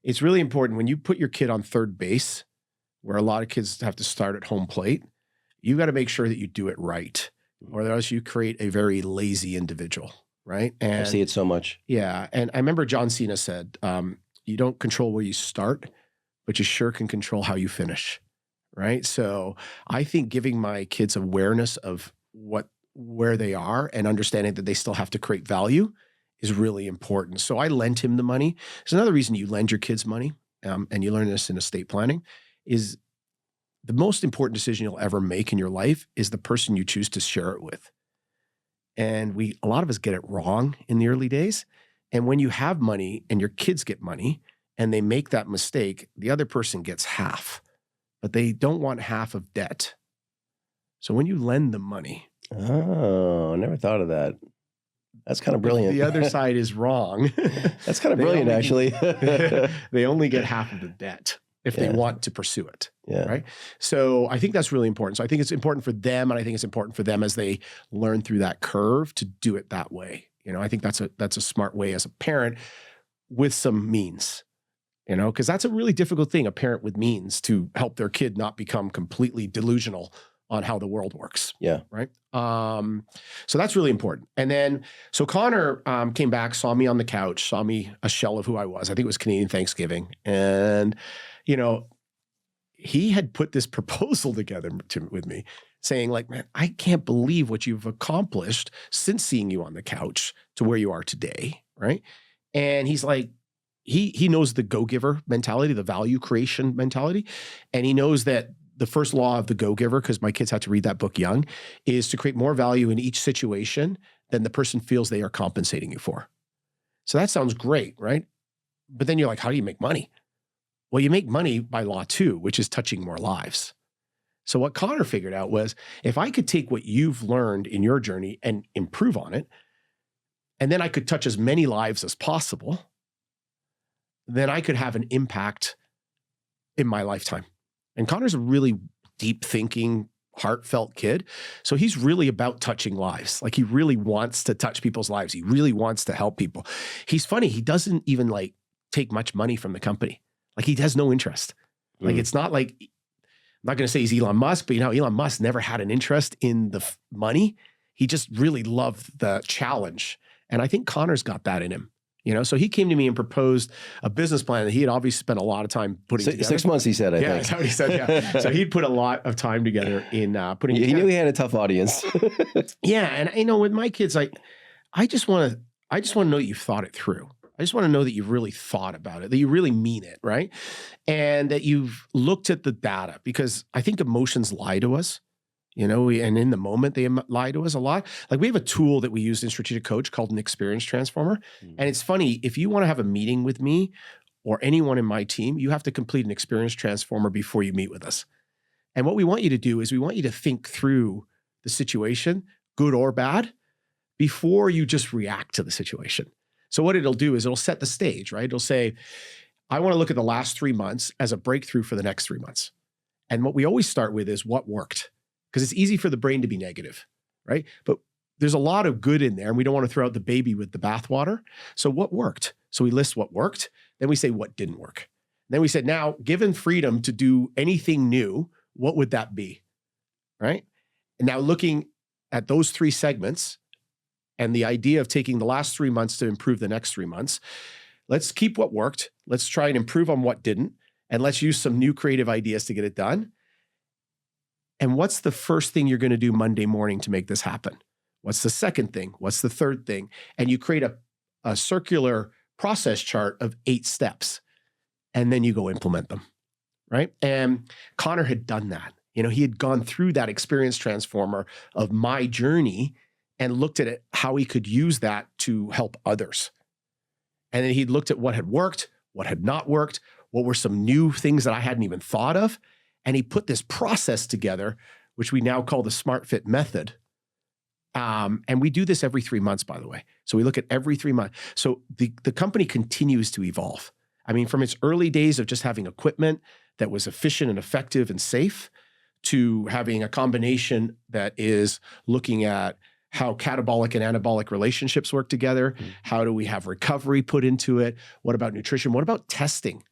it's really important when you put your kid on third base, where a lot of kids have to start at home plate. You got to make sure that you do it right, or else you create a very lazy individual, right? And I see it so much. Yeah. And I remember John Cena said, you don't control where you start, but you sure can control how you finish, right? So I think giving my kids awareness of where they are and understanding that they still have to create value is really important. So I lent him the money. There's another reason you lend your kids money, and you learn this in estate planning, is the most important decision you'll ever make in your life is the person you choose to share it with. And a lot of us get it wrong in the early days. And when you have money and your kids get money and they make that mistake, the other person gets half, but they don't want half of debt. So when you lend them money. Oh, I never thought of that. That's kind of brilliant. The other side is wrong. That's kind of brilliant, actually. They only get half of the debt if they want to pursue it. Yeah. Right. So I think that's really important. So I think it's important for them, and I think it's important for them as they learn through that curve to do it that way. I think that's a smart way as a parent with some means, because that's a really difficult thing, a parent with means, to help their kid not become completely delusional on how the world works. Yeah. Right. So that's really important. And then, so Connor came back, saw me on the couch, saw me a shell of who I was. I think it was Canadian Thanksgiving. And, he had put this proposal together with me saying like, man, I can't believe what you've accomplished since seeing you on the couch to where you are today. Right. And he's like, he knows the go-giver mentality, the value creation mentality. And he knows that the first law of the go-giver, because my kids had to read that book young, is to create more value in each situation than the person feels they are compensating you for. So that sounds great, right? But then you're like, how do you make money? Well, you make money by law 2, which is touching more lives. So what Connor figured out was, if I could take what you've learned in your journey and improve on it, and then I could touch as many lives as possible, then I could have an impact in my lifetime. And Connor's a really deep thinking, heartfelt kid. So he's really about touching lives. Like he really wants to touch people's lives. He really wants to help people. He's funny. He doesn't even like take much money from the company. Like he has no interest. Like it's not like, I'm not going to say he's Elon Musk, but Elon Musk never had an interest in the money. He just really loved the challenge. And I think Connor's got that in him. So he came to me and proposed a business plan that he had obviously spent a lot of time putting together. 6 months, he said, I think. That's how he said, yeah. So he'd put a lot of time together in putting He together. knew he had a tough audience. Yeah. And with my kids, I just want to know that you've thought it through. I just want to know that you've really thought about it, that you really mean it, right? And that you've looked at the data, because I think emotions lie to us, and in the moment they lie to us a lot. Like, we have a tool that we use in Strategic Coach called an experience transformer. And it's funny, if you want to have a meeting with me or anyone in my team, you have to complete an experience transformer before you meet with us. And what we want you to do is we want you to think through the situation, good or bad, before you just react to the situation. So what it'll do is it'll set the stage, right? It'll say, I want to look at the last 3 months as a breakthrough for the next 3 months. And what we always start with is what worked, because it's easy for the brain to be negative, right? But there's a lot of good in there, and we don't want to throw out the baby with the bathwater. So what worked? So we list what worked. Then we say what didn't work. Then we said, now, given freedom to do anything new, what would that be, right? And now, looking at those 3 segments, and the idea of taking the last 3 months to improve the next 3 months, let's keep what worked. Let's try and improve on what didn't. And let's use some new creative ideas to get it done. And what's the first thing you're going to do Monday morning to make this happen? What's the second thing? What's the third thing? And you create a circular process chart of 8 steps. And then you go implement them, right? And Connor had done that. He had gone through that experience transformer of my journey and looked at it, how he could use that to help others. And then he'd looked at what had worked, what had not worked, what were some new things that I hadn't even thought of. And he put this process together, which we now call the Smart Fit method. And we do this every 3 months, by the way. So we look at every 3 months. So the company continues to evolve. I mean, from its early days of just having equipment that was efficient and effective and safe, to having a combination that is looking at how catabolic and anabolic relationships work together. How do we have recovery put into it? What about nutrition? What about testing?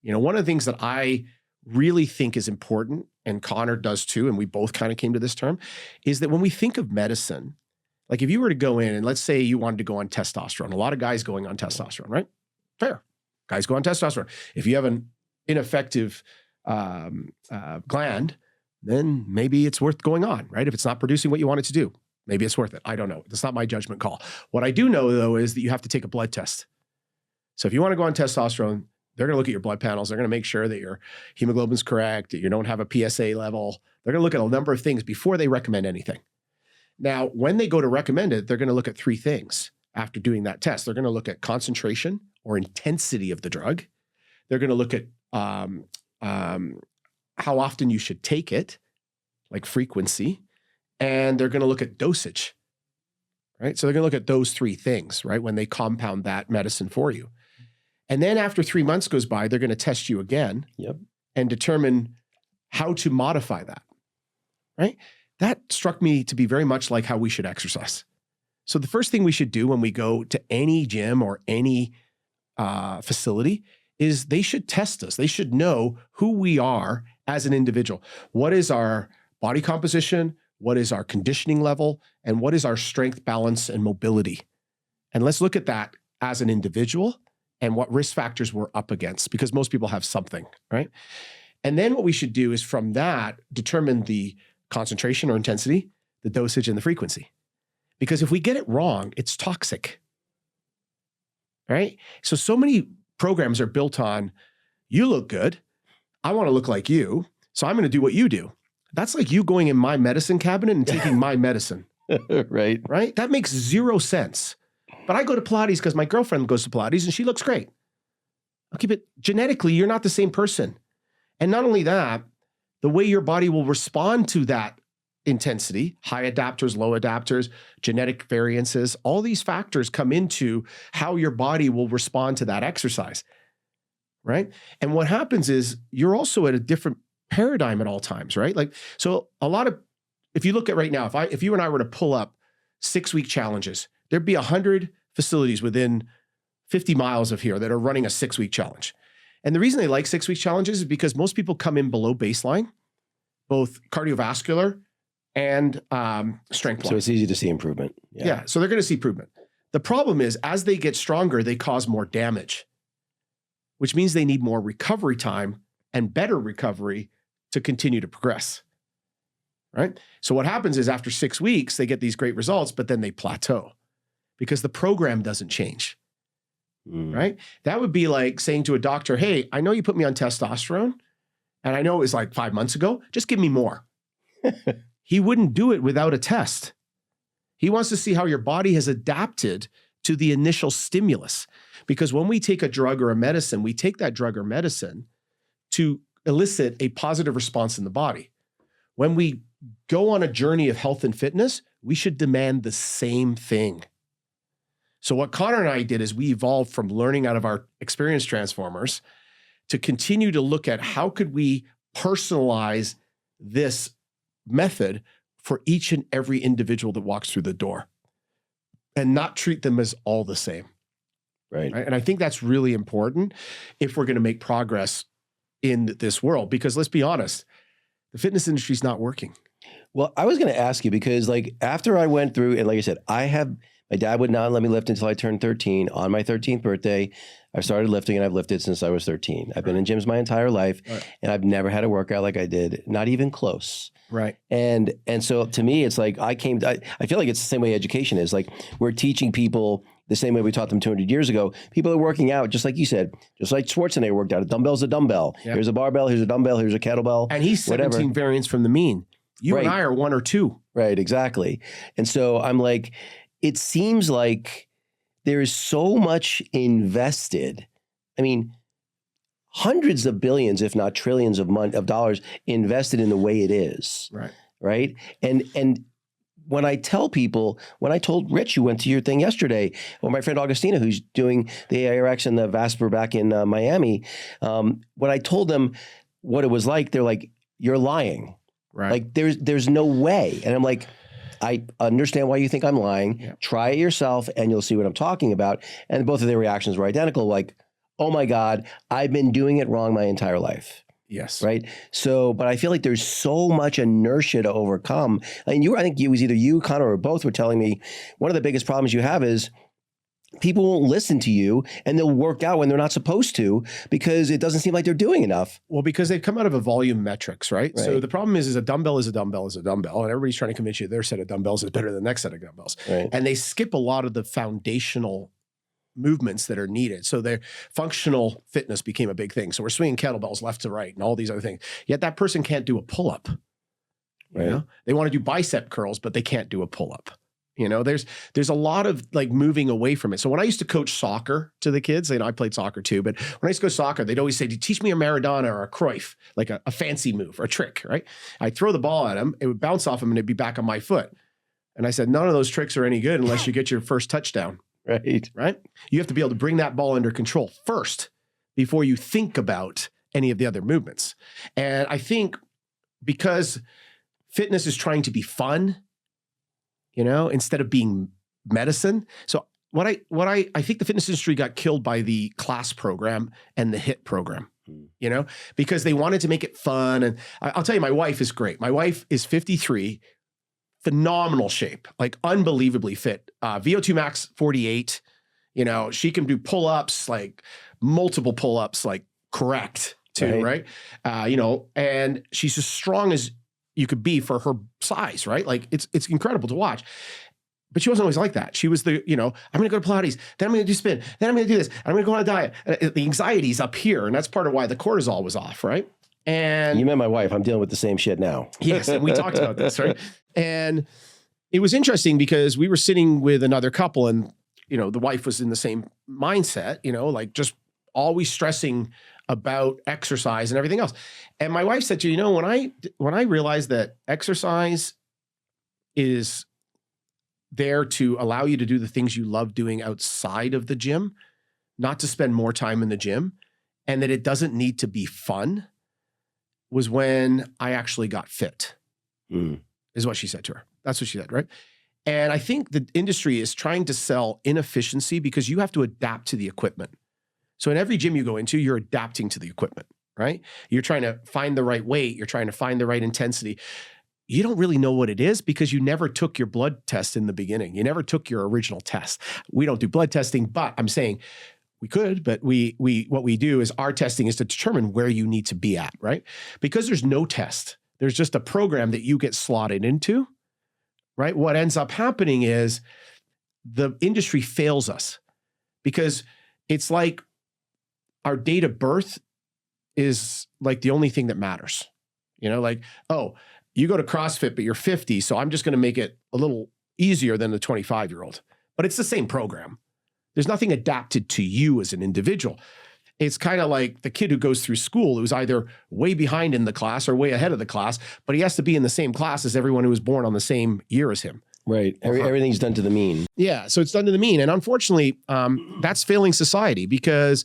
One of the things that I really think is important, and Connor does too, and we both kind of came to this term, is that when we think of medicine, like if you were to go in and let's say you wanted to go on testosterone, a lot of guys going on testosterone, right? Fair. Guys go on testosterone. If you have an ineffective gland, then maybe it's worth going on, right? If it's not producing what you want it to do. Maybe it's worth it. I don't know. That's not my judgment call. What I do know, though, is that you have to take a blood test. So if you want to go on testosterone, they're going to look at your blood panels. They're going to make sure that your hemoglobin's correct, that you don't have a PSA level. They're going to look at a number of things before they recommend anything. Now, when they go to recommend it, they're going to look at 3 things after doing that test. They're going to look at concentration or intensity of the drug. They're going to look at how often you should take it, like frequency. And they're going to look at dosage, right? So they're going to look at those 3 things, right? When they compound that medicine for you. And then after 3 months goes by, they're going to test you again and determine how to modify that, right? That struck me to be very much like how we should exercise. So the first thing we should do when we go to any gym or any facility is they should test us. They should know who we are as an individual. What is our body composition? What is our conditioning level? And what is our strength, balance, and mobility? And let's look at that as an individual and what risk factors we're up against, because most people have something, right? And then what we should do is from that, determine the concentration or intensity, the dosage, and the frequency. Because if we get it wrong, it's toxic, right? So many programs are built on, you look good, I want to look like you, so I'm going to do what you do. That's like you going in my medicine cabinet and taking my medicine. Right. Right? That makes 0 sense. But I go to Pilates because my girlfriend goes to Pilates and she looks great. Okay, but genetically, you're not the same person. And not only that, the way your body will respond to that intensity, high adapters, low adapters, genetic variances, all these factors come into how your body will respond to that exercise, right? And what happens is you're also at a different paradigm at all times, right? Like, so if you look at right now, if you and I were to pull up 6-week challenges, there'd be 100 facilities within 50 miles of here that are running a 6-week challenge. And the reason they like 6-week challenges is because most people come in below baseline, both cardiovascular and strength. So it's easy to see improvement. Yeah. So they're going to see improvement. The problem is, as they get stronger, they cause more damage, which means they need more recovery time and better recovery to continue to progress, right? So what happens is after 6 weeks, they get these great results, but then they plateau because the program doesn't change, right? That would be like saying to a doctor, hey, I know you put me on testosterone, and I know it was like 5 months ago, just give me more. He wouldn't do it without a test. He wants to see how your body has adapted to the initial stimulus. Because when we take a drug or a medicine, we take that drug or medicine to elicit a positive response in the body. When we go on a journey of health and fitness, we should demand the same thing. So what Connor and I did is we evolved from learning out of our experience transformers to continue to look at how could we personalize this method for each and every individual that walks through the door and not treat them as all the same. Right. And I think that's really important if we're going to make progress in this world, because let's be honest, the fitness industry is not working. Well, I was going to ask you because like after I went through, and like I said, my dad would not let me lift until I turned 13. On my 13th birthday, I started lifting, and I've lifted since I was 13. I've been in gyms my entire life, and I've never had a workout like I did, not even close. Right. And so to me, it's like I feel like it's the same way education is. Like we're teaching people the same way we taught them 200 years ago. People are working out, just like you said, just like Schwarzenegger worked out. A dumbbell's a dumbbell. Yep. Here's a barbell, here's a dumbbell, here's a kettlebell. And he's 17 variants from the mean. You and I are 1 or 2. Right, exactly. And so I'm like, it seems like there is so much invested. I mean, hundreds of billions, if not trillions of dollars invested in the way it is. Right. Right. And when I tell people, when I told Rich, who went to your thing yesterday, or my friend Augustina, who's doing the ARX and the Vasper back in Miami, when I told them what it was like, they're like, you're lying. Right. Like there's no way. And I'm like, I understand why you think I'm lying. Yep. Try it yourself and you'll see what I'm talking about. And both of their reactions were identical. Like, oh my God, I've been doing it wrong my entire life. Yes. Right. So, but I feel like there's so much inertia to overcome. And I think it was either you, Connor, or both were telling me one of the biggest problems you have is people won't listen to you and they'll work out when they're not supposed to because it doesn't seem like they're doing enough. Well, because they've come out of a volume metrics, right? So the problem is a dumbbell is a dumbbell is a dumbbell. And everybody's trying to convince you their set of dumbbells is better than the next set of dumbbells. Right. And they skip a lot of the foundational movements that are needed. So their functional fitness became a big thing. So we're swinging kettlebells left to right and all these other things. Yet that person can't do a pull-up. Right. You know? They want to do bicep curls, but they can't do a pull-up. You know, there's a lot of like moving away from it. So when I used to coach soccer to the kids, you know, I played soccer too, but when I used to coach soccer, they'd always say, teach me a Maradona or a Cruyff, like a fancy move or a trick, right? I'd throw the ball at him, it would bounce off him and it'd be back on my foot. And I said, none of those tricks are any good unless you get your first touchdown. Right. You have to be able to bring that ball under control first before you think about any of the other movements. And I think because fitness is trying to be fun, you know, instead of being medicine. So what I think the fitness industry got killed by the class program and the HIIT program, you know, because they wanted to make it fun. And I'll tell you, my wife is great. My wife is 53, phenomenal shape, like unbelievably fit. VO2 max 48, you know, she can do pull-ups, like multiple pull-ups, like correct too, right? You know, and she's as strong as you could be for her size, right? Like it's incredible to watch. But she wasn't always like that. She was the, you know, I'm going to go to Pilates, then I'm going to do spin, then I'm going to do this, and I'm going to go on a diet. The anxiety's up here, and that's part of why the cortisol was off, right? And you met my wife. I'm dealing with the same shit now. Yes, and we talked about this, right? And it was interesting because we were sitting with another couple, and you know, the wife was in the same mindset, you know, like just always stressing about exercise and everything else. And my wife said to you know, when I realized that exercise is there to allow you to do the things you love doing outside of the gym, not to spend more time in the gym, and that it doesn't need to be fun, was when I actually got fit, is what she said to her. That's what she said, right? And I think the industry is trying to sell inefficiency because you have to adapt to the equipment. So in every gym you go into, you're adapting to the equipment, right? You're trying to find the right weight. You're trying to find the right intensity. you don't really know what it is because you never took your blood test in the beginning. You never took your original test. We don't do blood testing, but I'm saying we could, but what we do is our testing is to determine where you need to be at, right? Because there's no test. There's just a program that you get slotted into, right? What ends up happening is the industry fails us because it's like our date of birth is like the only thing that matters. Like, oh, you go to CrossFit, but you're 50, so I'm just going to make it a little easier than the 25-year-old. But it's the same program. There's nothing adapted to you as an individual. It's kind of like the kid who goes through school who's either way behind in the class or way ahead of the class, but he has to be in the same class as everyone who was born on the same year as him. Right. Everything's done to the mean. Yeah. So it's done to the mean. And unfortunately, that's failing society because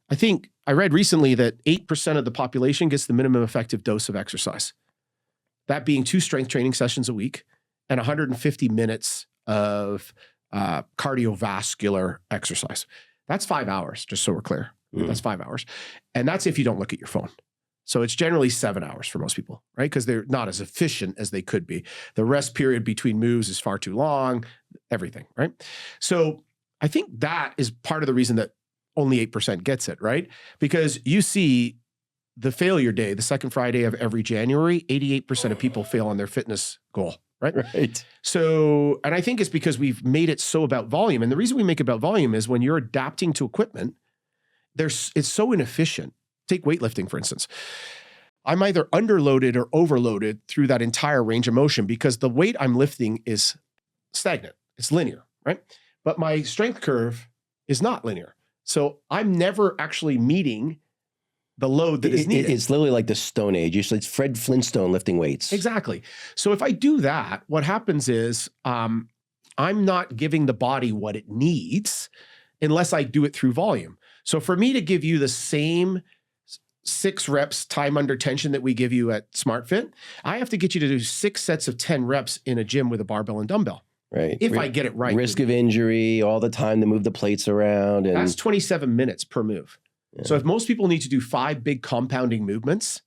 I think I read recently that 8% of the population gets the minimum effective dose of exercise. That being 2 strength training sessions a week and 150 minutes of cardiovascular exercise. That's 5 hours, just so we're clear. That's 5 hours. And that's if you don't look at your phone. So it's generally 7 hours for most people, right? Because they're not as efficient as they could be. The rest period between moves is far too long, everything, right? So I think that is part of the reason that only 8% gets it, right? Because you see the failure day, the second Friday of every January, 88% of people fail on their fitness goal, right? Right. So, and I think it's because we've made it so about volume. And the reason we make it about volume is when you're adapting to equipment, it's so inefficient. Take weightlifting, for instance. I'm either underloaded or overloaded through that entire range of motion because the weight I'm lifting is stagnant. It's linear, right? But my strength curve is not linear. So I'm never actually meeting the load that is needed. It's literally like the Stone Age. It's Fred Flintstone lifting weights. Exactly. So if I do that, what happens is I'm not giving the body what it needs unless I do it through volume. So for me to give you the same 6 reps time under tension that we give you at SmartFit, I have to get you to do 6 sets of 10 reps in a gym with a barbell and dumbbell. Right. If I get it right. Risk of injury, all the time to move the plates around. And that's 27 minutes per move. Yeah. So if most people need to do 5 big compounding movements,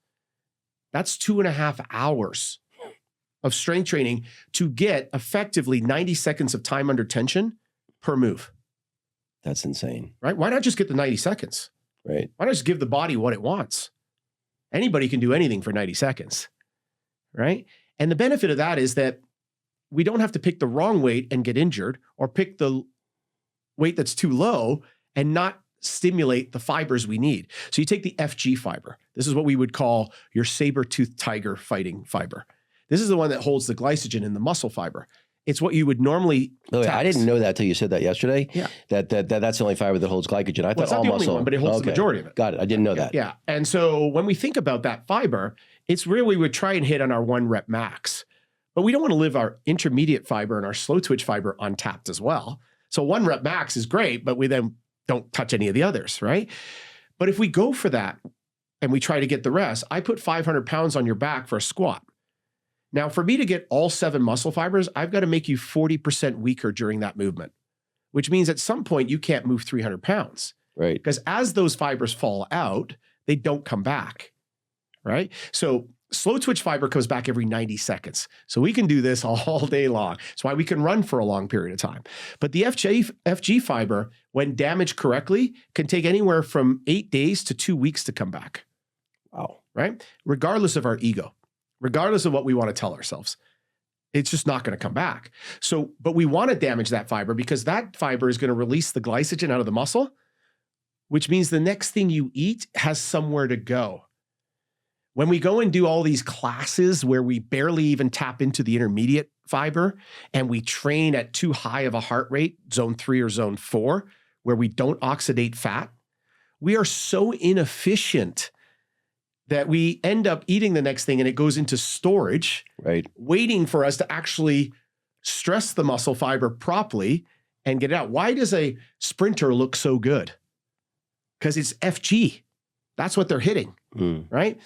that's 2.5 hours of strength training to get effectively 90 seconds of time under tension per move. That's insane. Right? Why not just get the 90 seconds? Right. Why not just give the body what it wants? Anybody can do anything for 90 seconds. Right? And the benefit of that is that we don't have to pick the wrong weight and get injured or pick the weight that's too low and not stimulate the fibers we need. So you take the FG fiber. This is what we would call your saber-toothed tiger fighting fiber. This is the one that holds the glycogen in the muscle fiber. It's what you would normally Oh, yeah, I didn't know that till you said that yesterday. Yeah. That's the only fiber that holds glycogen. I thought it's not all the muscle. only one, but it holds the majority of it. Got it. I didn't know that. Yeah. And so when we think about that fiber, it's really we would try and hit on our 1 rep max. But we don't want to leave our intermediate fiber and our slow twitch fiber untapped as well. So 1 rep max is great, but we then don't touch any of the others, right? But if we go for that and we try to get the rest, I put 500 pounds on your back for a squat. Now, for me to get all 7 muscle fibers, I've got to make you 40% weaker during that movement, which means at some point you can't move 300 pounds. Right. Because as those fibers fall out, they don't come back, right? So slow twitch fiber comes back every 90 seconds. So we can do this all day long. That's why we can run for a long period of time. But the FG fiber, when damaged correctly, can take anywhere from 8 days to 2 weeks to come back. Wow. Right? Regardless of our ego, regardless of what we want to tell ourselves, it's just not going to come back. So, but we want to damage that fiber because that fiber is going to release the glycogen out of the muscle, which means the next thing you eat has somewhere to go. When we go and do all these classes where we barely even tap into the intermediate fiber and we train at too high of a heart rate, zone 3 or zone 4, where we don't oxidate fat, we are so inefficient that we end up eating the next thing and it goes into storage, right, waiting for us to actually stress the muscle fiber properly and get it out. Why does a sprinter look so good? Because it's FG. That's what they're hitting, right?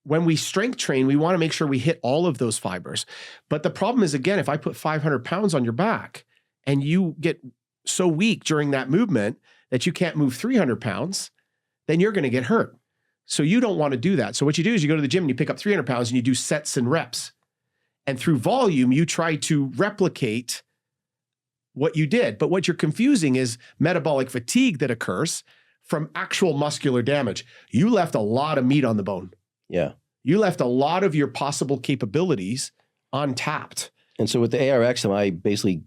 When we strength train, we want to make sure we hit all of those fibers. But the problem is, again, if I put 500 pounds on your back and you get so weak during that movement that you can't move 300 pounds, then you're going to get hurt. So you don't want to do that. So what you do is you go to the gym and you pick up 300 pounds and you do sets and reps. And through volume, you try to replicate what you did. But what you're confusing is metabolic fatigue that occurs from actual muscular damage. You left a lot of meat on the bone. Yeah. You left a lot of your possible capabilities untapped. And so with the ARX, am I basically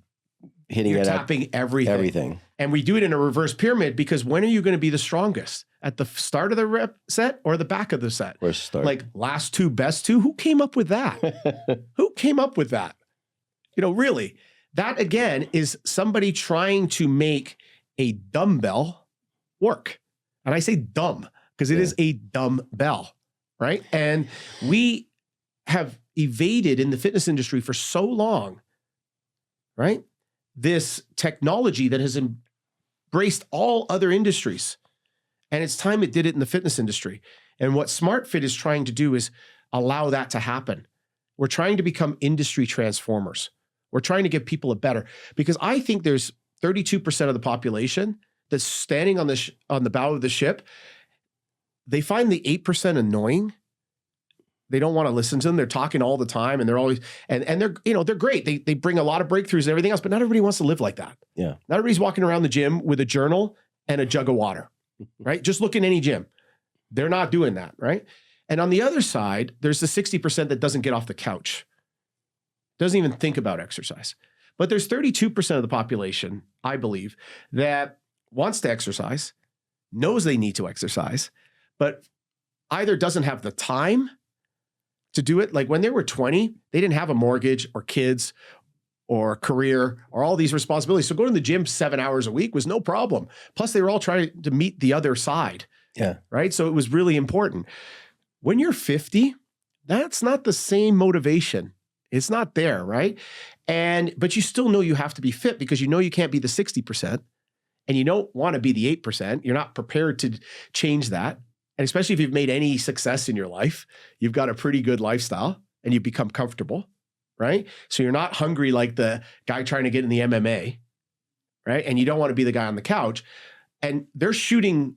hitting You're it tapping everything. Everything. And we do it in a reverse pyramid because when are you going to be the strongest? At the start of the rep set or the back of the set? Where's the start? Like last two, best two? Who came up with that? Who came up with that? Really, that again is somebody trying to make a dumbbell work. And I say dumb because it is a dumbbell, right? And we have evaded in the fitness industry for so long, right? This technology that has embraced all other industries. And it's time it did it in the fitness industry. And what SmartFit is trying to do is allow that to happen. We're trying to become industry transformers. We're trying to give people a better, because I think there's 32% of the population that's standing on the bow of the ship. They find the 8% annoying. They don't want to listen to them. They're talking all the time, and they're always and they're great. They bring a lot of breakthroughs and everything else, but not everybody wants to live like that. Yeah. Not everybody's walking around the gym with a journal and a jug of water, right? Just look in any gym. They're not doing that, right? And on the other side, there's the 60% that doesn't get off the couch, doesn't even think about exercise. But there's 32% of the population, I believe, that wants to exercise, knows they need to exercise, but either doesn't have the time to do it. Like when they were 20, they didn't have a mortgage or kids or a career or all these responsibilities. So going to the gym 7 hours a week was no problem. Plus they were all trying to meet the other side. Yeah. Right. So it was really important. When you're 50, that's not the same motivation. It's not there. Right. But you still know you have to be fit because you know you can't be the 60% and you don't want to be the 8%. You're not prepared to change that. And especially if you've made any success in your life, you've got a pretty good lifestyle and you've become comfortable, right? So you're not hungry like the guy trying to get in the MMA, right? And you don't want to be the guy on the couch. And they're shooting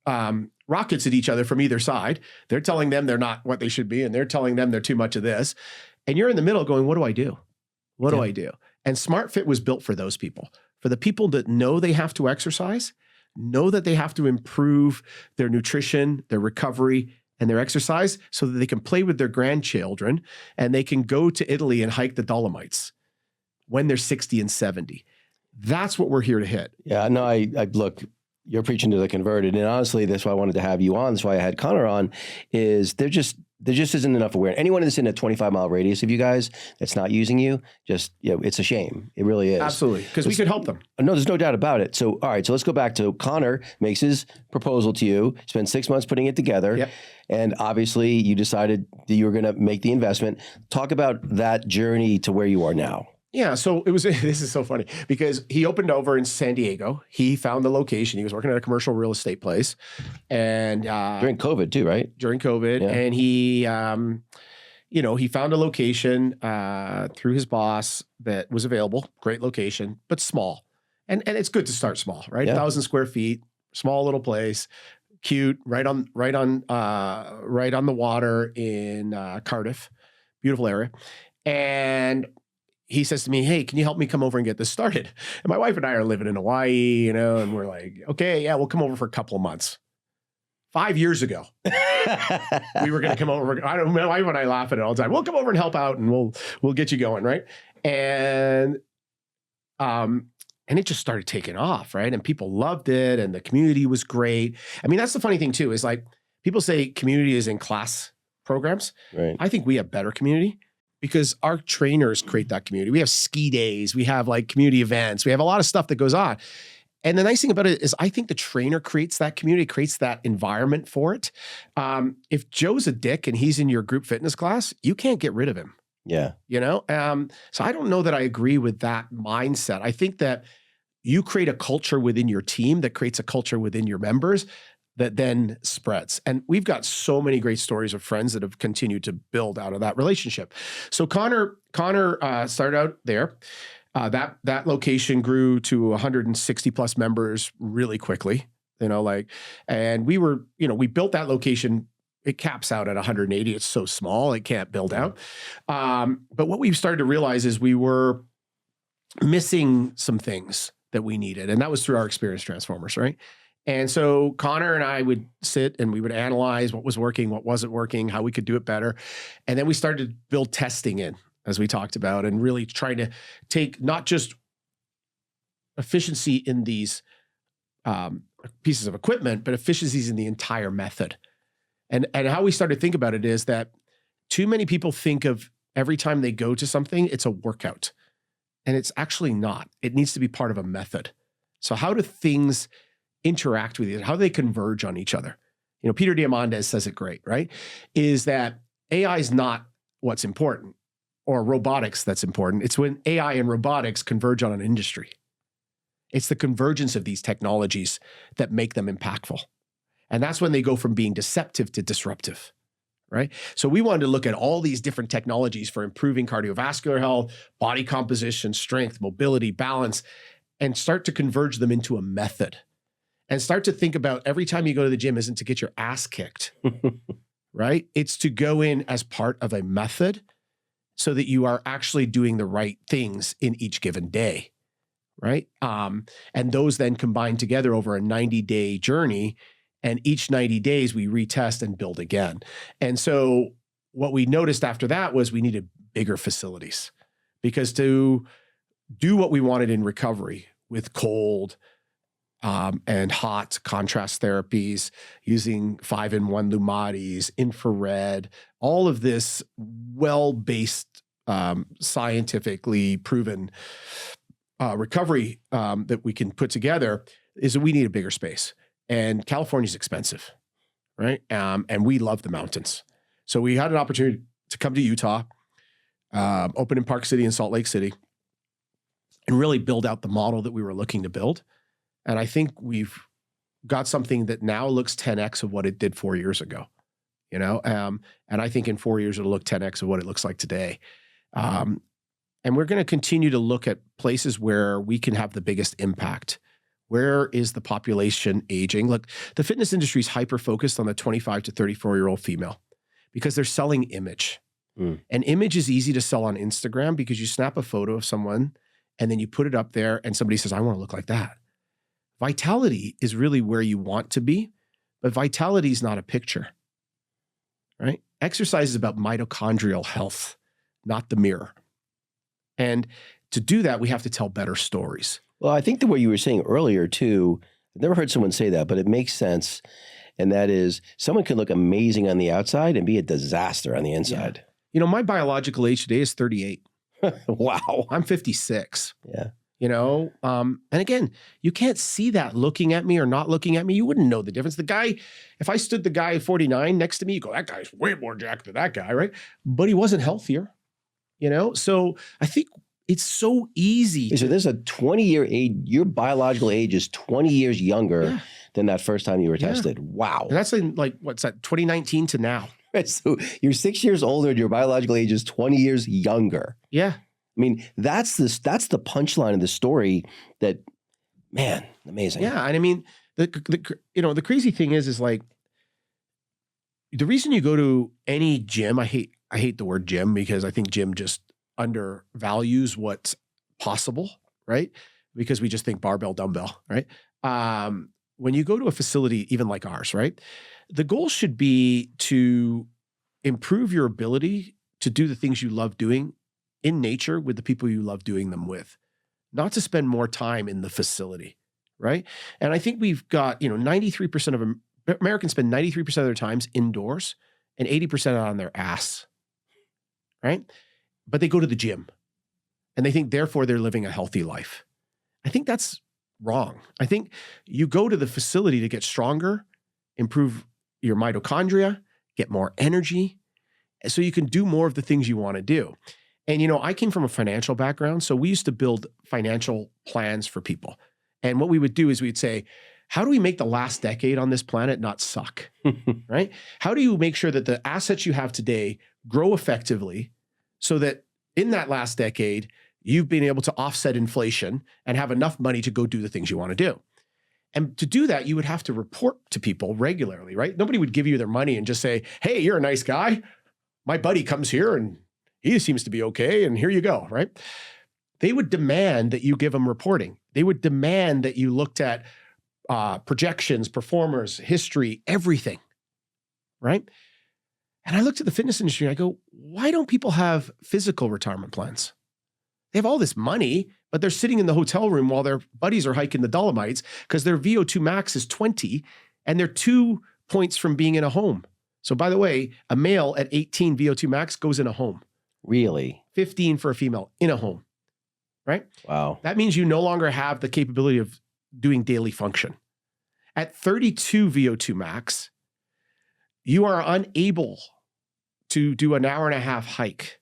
rockets at each other from either side. They're telling them they're not what they should be, and they're telling them they're too much of this. And you're in the middle going, what do I do? What do I do? And SmartFit was built for those people, for the people that know they have to exercise, know that they have to improve their nutrition, their recovery, and their exercise so that they can play with their grandchildren and they can go to Italy and hike the Dolomites when they're 60 and 70. That's what we're here to hit. Yeah, no, I look, you're preaching to the converted. And honestly, that's why I wanted to have you on. That's why I had Connor on, is there just isn't enough awareness. Anyone that's in a 25-mile radius of you guys that's not using you, it's a shame. It really is. Absolutely. Because we could help them. No, there's no doubt about it. So, all right. So let's go back to Connor makes his proposal to you, spent 6 months putting it together. Yep. And obviously you decided that you were going to make the investment. Talk about that journey to where you are now. Yeah, so this is so funny because he opened over in San Diego. He found the location. He was working at a commercial real estate place. And during COVID too, right? During COVID. Yeah. And he, he found a location through his boss that was available. Great location, but small. And it's good to start small, right? Yeah. 1,000 square feet, small little place, cute, right on the water in Cardiff. Beautiful area. And he says to me, hey, can you help me come over and get this started? And my wife and I are living in Hawaii, and we're like, okay, yeah, we'll come over for a couple of months. 5 years ago, we were going to come over. My wife and I laugh at it all the time. We'll come over and help out and we'll get you going. Right. And it just started taking off. Right. And people loved it. And the community was great. I mean, that's the funny thing too, is like people say community is in class programs. Right. I think we have better community, because our trainers create that community. We have ski days, we have like community events, we have a lot of stuff that goes on. And the nice thing about it is I think the trainer creates that community, creates that environment for it. If Joe's a dick and he's in your group fitness class, you can't get rid of him. Yeah. So I don't know that I agree with that mindset. I think that you create a culture within your team that creates a culture within your members that then spreads. And we've got so many great stories of friends that have continued to build out of that relationship. So Connor started out there. That location grew to 160 plus members really quickly. and we were, we built that location. It caps out at 180. It's so small, it can't build out. But what we started to realize is we were missing some things that we needed. And that was through our experience transformers, right? And so Connor and I would sit and we would analyze what was working, what wasn't working, how we could do it better. And then we started to build testing in, as we talked about, and really trying to take not just efficiency in these pieces of equipment, but efficiencies in the entire method. And how we started to think about it is that too many people think of every time they go to something, it's a workout. And it's actually not. It needs to be part of a method. So how do things interact with each other? How do they converge on each other? Peter Diamandis says it great, right? Is that AI is not what's important, or robotics that's important. It's when AI and robotics converge on an industry. It's the convergence of these technologies that make them impactful. And that's when they go from being deceptive to disruptive, right? So we wanted to look at all these different technologies for improving cardiovascular health, body composition, strength, mobility, balance, and start to converge them into a method. And start to think about every time you go to the gym isn't to get your ass kicked, right? It's to go in as part of a method so that you are actually doing the right things in each given day, right? And those then combine together over a 90-day journey. And each 90 days we retest and build again. And so what we noticed after that was we needed bigger facilities, because to do what we wanted in recovery with cold and hot contrast therapies, using 5-in-1 Lumatis, infrared, all of this well-based, scientifically proven recovery that we can put together, is that we need a bigger space. And California's expensive, right? And we love the mountains. So we had an opportunity to come to Utah, open in Park City and Salt Lake City, and really build out the model that we were looking to build. And I think we've got something that now looks 10x of what it did 4 years ago, and I think in 4 years, it'll look 10x of what it looks like today. And we're going to continue to look at places where we can have the biggest impact. Where is the population aging? Look, the fitness industry is hyper-focused on the 25 to 34-year-old female because they're selling image. And image is easy to sell on Instagram because you snap a photo of someone and then you put it up there and somebody says, I want to look like that. Vitality is really where you want to be, but vitality is not a picture, right? Exercise is about mitochondrial health, not the mirror. And to do that, we have to tell better stories. Well, I think the way you were saying earlier too, I've never heard someone say that, but it makes sense. And that is, someone can look amazing on the outside and be a disaster on the inside. Yeah. My biological age today is 38. Wow. I'm 56. Yeah. And again, you can't see that looking at me or not looking at me. You wouldn't know the difference. The guy, if I stood the guy at 49 next to me, you go, that guy's way more jacked than that guy, right? But he wasn't healthier, So I think it's so easy. So there's a 20-year age. Your biological age is 20 years younger than that first time you were tested. Wow. And that's like, what's that, 2019 to now. Right, so you're 6 years older and your biological age is 20 years younger. Yeah. I mean, that's the punchline of the story that, man, amazing. Yeah. And I mean, the crazy thing is like, the reason you go to any gym, I hate the word gym because I think gym just undervalues what's possible, right? Because we just think barbell, dumbbell, right? When you go to a facility, even like ours, right? The goal should be to improve your ability to do the things you love doing in nature with the people you love doing them with, not to spend more time in the facility, right? And I think we've got, 93% of Americans spend 93% of their times indoors and 80% on their ass, right? But they go to the gym and they think, therefore, they're living a healthy life. I think that's wrong. I think you go to the facility to get stronger, improve your mitochondria, get more energy, so you can do more of the things you want to do. And, I came from a financial background, so we used to build financial plans for people. And what we would do is we'd say, how do we make the last decade on this planet not suck, right? How do you make sure that the assets you have today grow effectively so that in that last decade, you've been able to offset inflation and have enough money to go do the things you want to do? And to do that, you would have to report to people regularly, right? Nobody would give you their money and just say, hey, you're a nice guy. My buddy comes here and he seems to be okay, and here you go, right? They would demand that you give them reporting. They would demand that you looked at projections, performers, history, everything, right? And I looked at the fitness industry and I go, why don't people have physical retirement plans? They have all this money, but they're sitting in the hotel room while their buddies are hiking the Dolomites because their VO2 max is 20 and they're 2 points from being in a home. So by the way, a male at 18 VO2 max goes in a home. Really? 15 for a female in a home, right? Wow. That means you no longer have the capability of doing daily function. At 32 VO2 max, you are unable to do an hour and a half hike.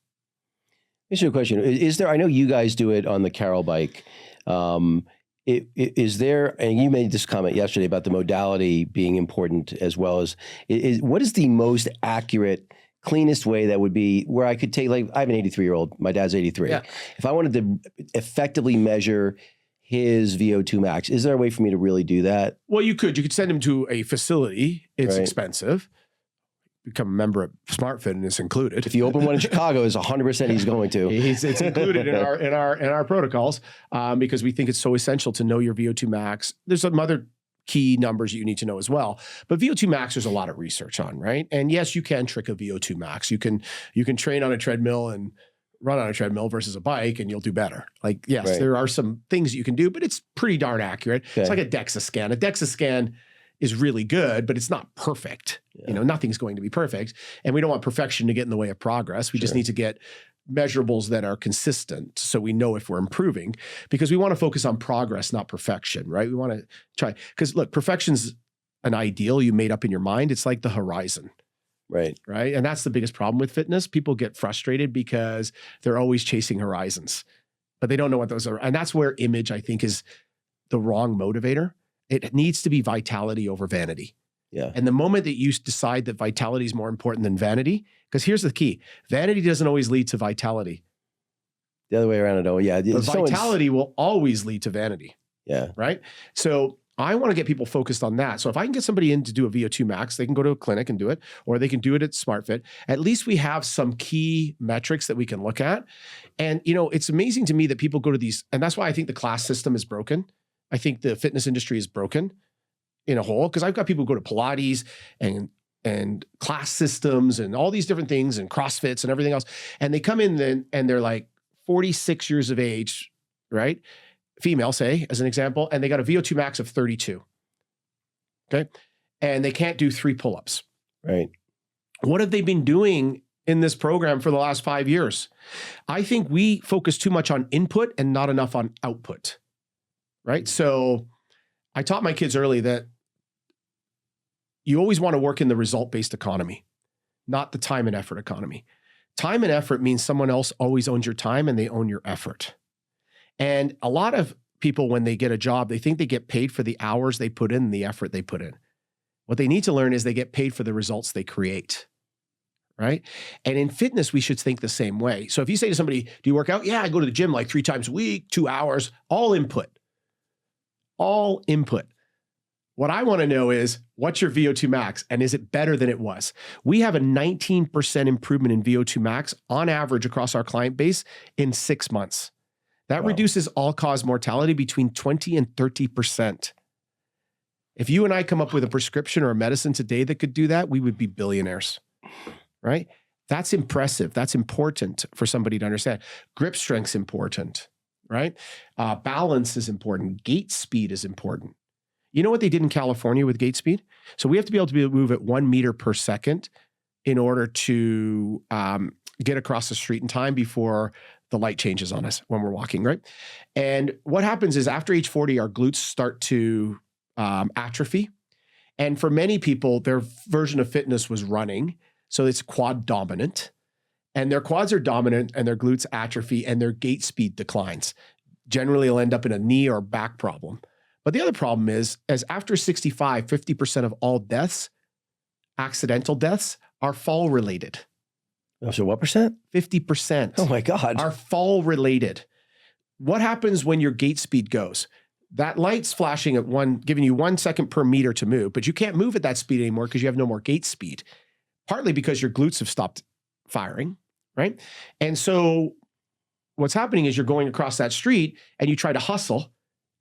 Here's a question. Is there, I know you guys do it on the Carol bike. Is there, and you made this comment yesterday about the modality being important as well as, what is the most accurate, cleanest way that would be where I could take, like, I have an 83-year-old, my dad's 83. Yeah. If I wanted to effectively measure his VO2 max, is there a way for me to really do that? Well, you could send him to a facility. It's Right. expensive. Become a member at SmartFit and it's included. If you open one in Chicago, it's 100% he's going to. It's included in our protocols because we think it's so essential to know your VO2 max. There's some other key numbers you need to know as well. But VO2 max, there's a lot of research on, right? And yes, you can trick a VO2 max. You can train on a treadmill and run on a treadmill versus a bike and you'll do better. Like, yes, Right. there are some things that you can do, but it's pretty darn accurate. Okay. It's like a DEXA scan. A DEXA scan is really good, but it's not perfect. Yeah. You know, nothing's going to be perfect. And we don't want perfection to get in the way of progress. We just Sure. need to get measurables that are consistent so we know if we're improving, because we want to focus on progress, not perfection, right? We want to try, because look, perfection's an ideal you made up in your mind. It's like the horizon, Right. right? And that's the biggest problem with fitness. People get frustrated because they're always chasing horizons, but they don't know what those are. And that's where image, I think, is the wrong motivator. It needs to be vitality over vanity. Yeah. And the moment that you decide that vitality is more important than vanity, because here's the key, vanity doesn't always lead to vitality. The other way around, I know. Yeah. But vitality will always lead to vanity, Yeah. right? So I want to get people focused on that. So if I can get somebody in to do a VO2 max, they can go to a clinic and do it, or they can do it at SmartFit. At least we have some key metrics that we can look at. And, you know, it's amazing to me that people go to these, and that's why I think the class system is broken. I think the fitness industry is broken in a whole, because I've got people who go to Pilates and class systems and all these different things and CrossFits and everything else. And they come in then and they're like 46 years of age, right? Female, say, as an example, and they got a VO2 max of 32. Okay. And they can't do 3 pull-ups. Right. What have they been doing in this program for the last 5 years? I think we focus too much on input and not enough on output. Right. So I taught my kids early that you always want to work in the result-based economy, not the time and effort economy. Time and effort means someone else always owns your time and they own your effort. And a lot of people, when they get a job, they think they get paid for the hours they put in and the effort they put in. What they need to learn is they get paid for the results they create. Right? And in fitness, we should think the same way. So if you say to somebody, do you work out? Yeah, I go to the gym like 3 times a week, 2 hours, all input. All input. What I want to know is, what's your VO2 max and is it better than it was? We have a 19% improvement in VO2 max on average across our client base in 6 months. That reduces all-cause mortality between 20 and 30%. If you and I come up with a prescription or a medicine today that could do that, we would be billionaires, right? That's impressive. That's important for somebody to understand. Grip strength's important, right? Balance is important. Gait speed is important. You know what they did in California with gait speed? So we have to be able to move at 1 meter per second in order to get across the street in time before the light changes on us when we're walking, right? And what happens is after age 40, our glutes start to atrophy. And for many people, their version of fitness was running. So it's quad dominant. And their quads are dominant and their glutes atrophy and their gait speed declines. Generally, they'll end up in a knee or back problem. But the other problem is, as after 65, 50% of all deaths, accidental deaths, are fall related. Oh, so what percent? 50%. Oh my God. Are fall related. What happens when your gait speed goes? that light's flashing at giving you 1 second per meter to move, but you can't move at that speed anymore because you have no more gait speed, partly because your glutes have stopped firing, right? And so what's happening is you're going across that street and you try to hustle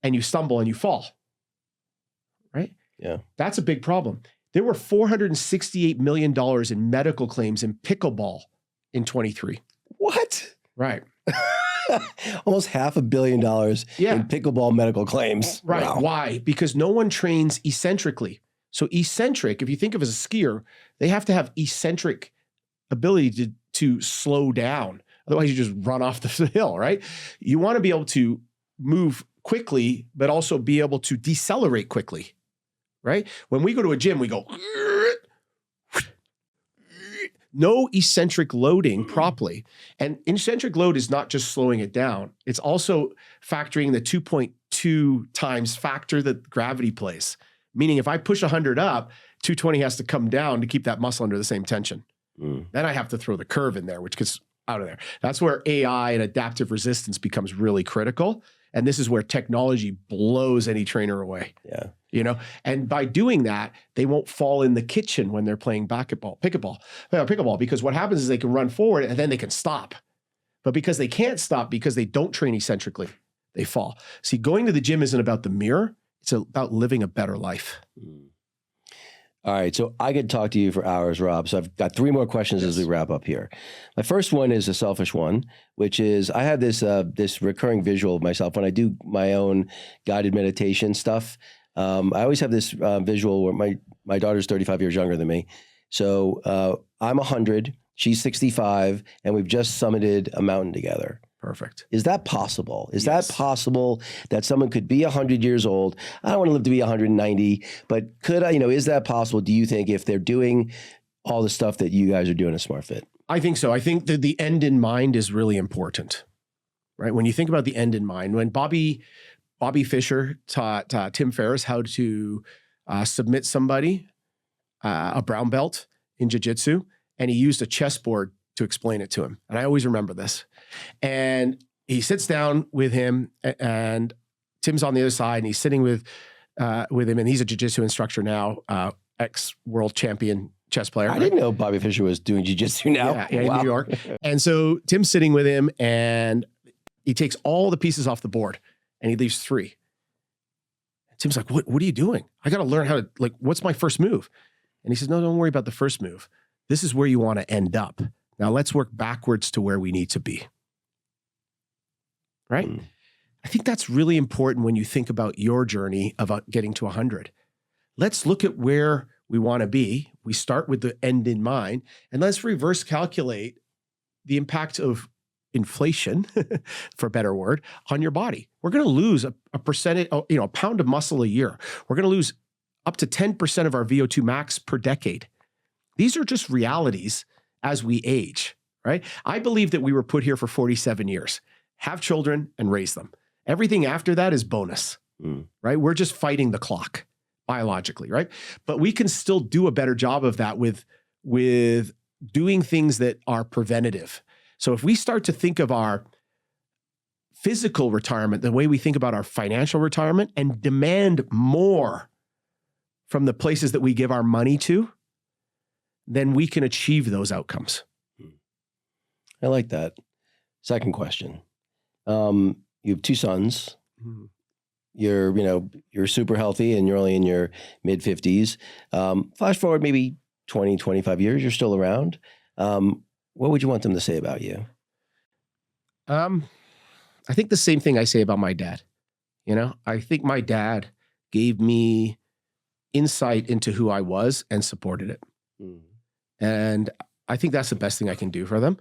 and you stumble and you fall, right? Yeah. That's a big problem. There were $468 million in medical claims in pickleball in 23. What? Right. Almost $500 million in pickleball medical claims. Right. Wow. Why? Because no one trains eccentrically. So eccentric, if you think of as a skier, they have to have eccentric ability to slow down. Otherwise, you just run off the hill, right? You want to be able to move quickly, but also be able to decelerate quickly, right? When we go to a gym, we go, no eccentric loading properly. And eccentric load is not just slowing it down. It's also factoring the 2.2 times factor that gravity plays. Meaning if I push 100 up, 220 has to come down to keep that muscle under the same tension. Then I have to throw the curve in there, which gets out of there. That's where AI and adaptive resistance becomes really critical. And this is where technology blows any trainer away. Yeah. You know, and by doing that, they won't fall in the kitchen when they're playing pickleball, because what happens is they can run forward and then they can stop. But because they can't stop because they don't train eccentrically, they fall. See, going to the gym isn't about the mirror. It's about living a better life. All right. So I could talk to you for hours, Rob. So I've got 3 more questions as we wrap up here. My first one is a selfish one, which is I have this this recurring visual of myself when I do my own guided meditation stuff. I always have this visual where my daughter's 35 years younger than me. So I'm 100, she's 65, and we've just summited a mountain together. Perfect. Is that possible? Is that possible that someone could be 100 years old? I don't want to live to be 190, but could I, is that possible? Do you think if they're doing all the stuff that you guys are doing at SmartFit? I think so. I think that the end in mind is really important, right? When you think about the end in mind, when Bobby Fischer taught Tim Ferriss how to submit somebody, a brown belt in jiu-jitsu, and he used a chessboard to explain it to him. And I always remember this. And he sits down with him, and Tim's on the other side, and he's sitting with him, and he's a jiu-jitsu instructor now, ex-world champion chess player. I didn't know Bobby Fischer was doing jiu-jitsu now. Yeah, in New York. And so Tim's sitting with him, and he takes all the pieces off the board, and he leaves 3. Tim's like, what are you doing? I got to learn how to, what's my first move? And he says, no, don't worry about the first move. This is where you want to end up. Now let's work backwards to where we need to be. Right? I think that's really important when you think about your journey of getting to 100. Let's look at where we want to be. We start with the end in mind, and let's reverse calculate the impact of inflation, for a better word, on your body. We're going to lose a percentage, a pound of muscle a year. We're going to lose up to 10% of our VO2 max per decade. These are just realities as we age, right? I believe that we were put here for 47 years. Have children and raise them. Everything after that is bonus, right? We're just fighting the clock biologically, right? But we can still do a better job of that with doing things that are preventative. So if we start to think of our physical retirement the way we think about our financial retirement and demand more from the places that we give our money to, then we can achieve those outcomes. I like that. Second question. You have 2 sons. You're super healthy and you're only in your mid 50s. Flash forward maybe 20, 25 years, you're still around. What would you want them to say about you? I think the same thing I say about my dad. I think my dad gave me insight into who I was and supported it. And I think that's the best thing I can do for them.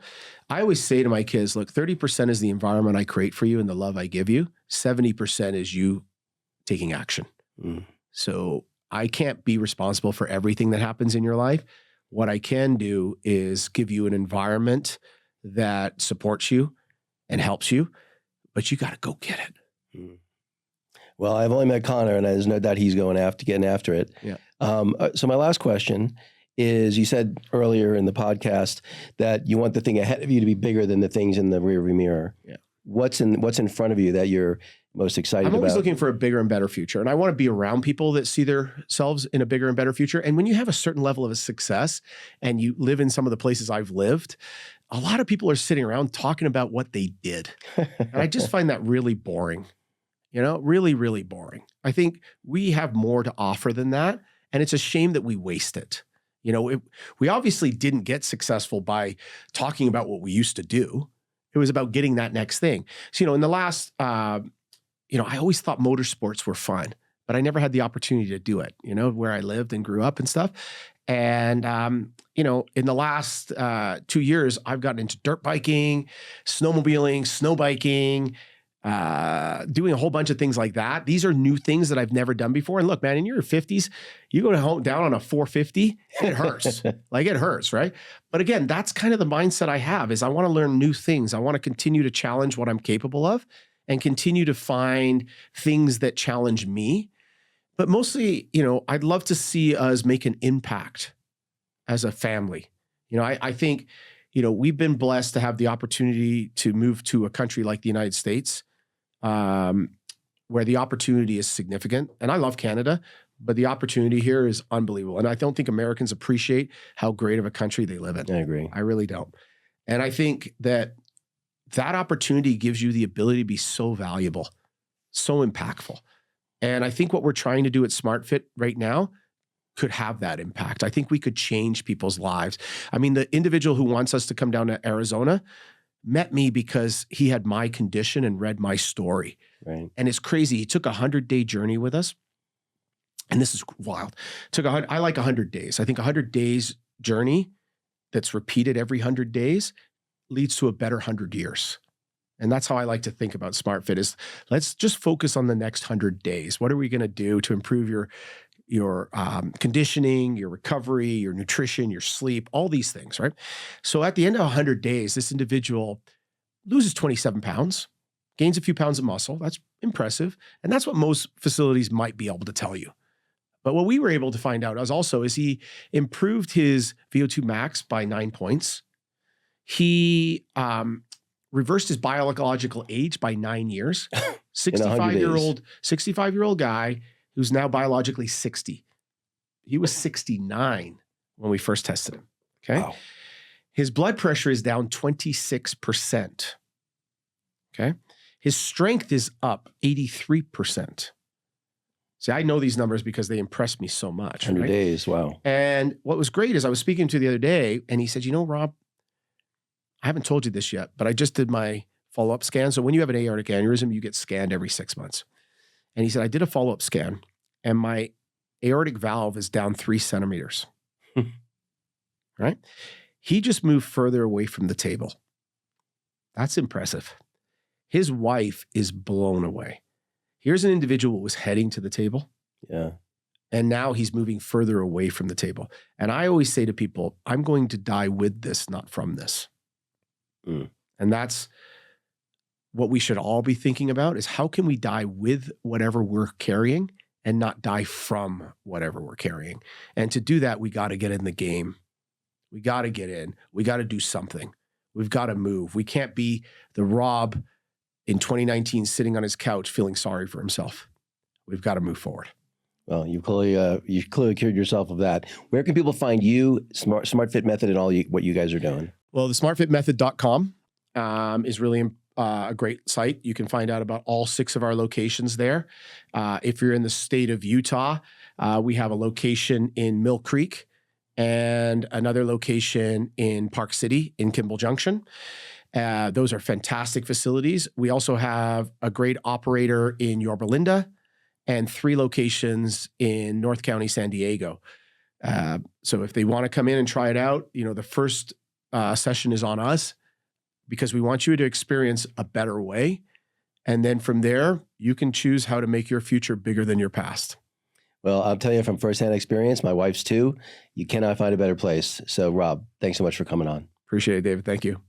I always say to my kids, look, 30% is the environment I create for you and the love I give you. 70% is you taking action. So I can't be responsible for everything that happens in your life. What I can do is give you an environment that supports you and helps you, but you got to go get it. Well, I've only met Connor, and there's no doubt he's getting after it. Yeah. So my last question is, you said earlier in the podcast that you want the thing ahead of you to be bigger than the things in the rearview mirror. Yeah. What's in front of you that you're most excited I'm always about? looking for a bigger and better future. And I want to be around people that see themselves in a bigger and better future. And when you have a certain level of success and you live in some of the places I've lived, a lot of people are sitting around talking about what they did. And I just find that really boring, really, really boring. I think we have more to offer than that. And it's a shame that we waste it. We obviously didn't get successful by talking about what we used to do. It was about getting that next thing. So, in the last, I always thought motorsports were fun, but I never had the opportunity to do it, where I lived and grew up and stuff. And, in the last 2 years, I've gotten into dirt biking, snowmobiling, snow biking, doing a whole bunch of things like that. These are new things that I've never done before. And look, man, in your 50s, you go down on a 450, it hurts. It hurts, right? But again, that's kind of the mindset I have is I want to learn new things. I want to continue to challenge what I'm capable of and continue to find things that challenge me. But mostly, I'd love to see us make an impact as a family. I think, we've been blessed to have the opportunity to move to a country like the United States, where the opportunity is significant. And I love Canada, but the opportunity here is unbelievable. And I don't think Americans appreciate how great of a country they live in. I agree. I really don't. And I think that opportunity gives you the ability to be so valuable, so impactful. And I think what we're trying to do at SmartFit right now could have that impact. I think we could change people's lives. I mean, the individual who wants us to come down to Arizona met me because he had my condition and read my story. Right. And it's crazy. He took a 100-day journey with us. And this is wild. I like 100 days. I think 100 days journey that's repeated every 100 days leads to a better 100 years. And that's how I like to think about SmartFit is let's just focus on the next 100 days. What are we going to do to improve your conditioning, your recovery, your nutrition, your sleep, all these things, right? So at the end of 100 days, this individual loses 27 pounds, gains a few pounds of muscle. That's impressive. And that's what most facilities might be able to tell you. But what we were able to find out is he improved his VO2 max by 9 points. He reversed his biological age by 9 years. 65-year-old guy who's now biologically 60. He was 69 when we first tested him. Okay. Wow. His blood pressure is down 26%. Okay. His strength is up 83%. See, I know these numbers because they impressed me so much. 100 right? days. Wow. And what was great is I was speaking to the other day and he said, Rob, I haven't told you this yet, but I just did my follow-up scan. So when you have an aortic aneurysm, you get scanned every 6 months. And he said, I did a follow-up scan and my aortic valve is down 3 centimeters. Right? He just moved further away from the table. That's impressive. His wife is blown away. Here's an individual who was heading to the table. Yeah. And now he's moving further away from the table. And I always say to people, I'm going to die with this, not from this. Mm. And that's what we should all be thinking about is how can we die with whatever we're carrying and not die from whatever we're carrying. And to do that, we got to get in the game. We got to get in. We got to do something. We've got to move. We can't be the Rob in 2019 sitting on his couch feeling sorry for himself. We've got to move forward. Well, you've clearly cured yourself of that. Where can people find you, SmartFit Method, and all what you guys are doing? Well, the smartfitmethod.com is really a great site. You can find out about all 6 of our locations there. If you're in the state of Utah, we have a location in Mill Creek and another location in Park City in Kimball Junction. Those are fantastic facilities. We also have a great operator in Yorba Linda and 3 locations in North County, San Diego. So if they want to come in and try it out, the first session is on us because we want you to experience a better way. And then from there, you can choose how to make your future bigger than your past. Well, I'll tell you from firsthand experience, my wife's too, you cannot find a better place. So Rob, thanks so much for coming on. Appreciate it, David. Thank you.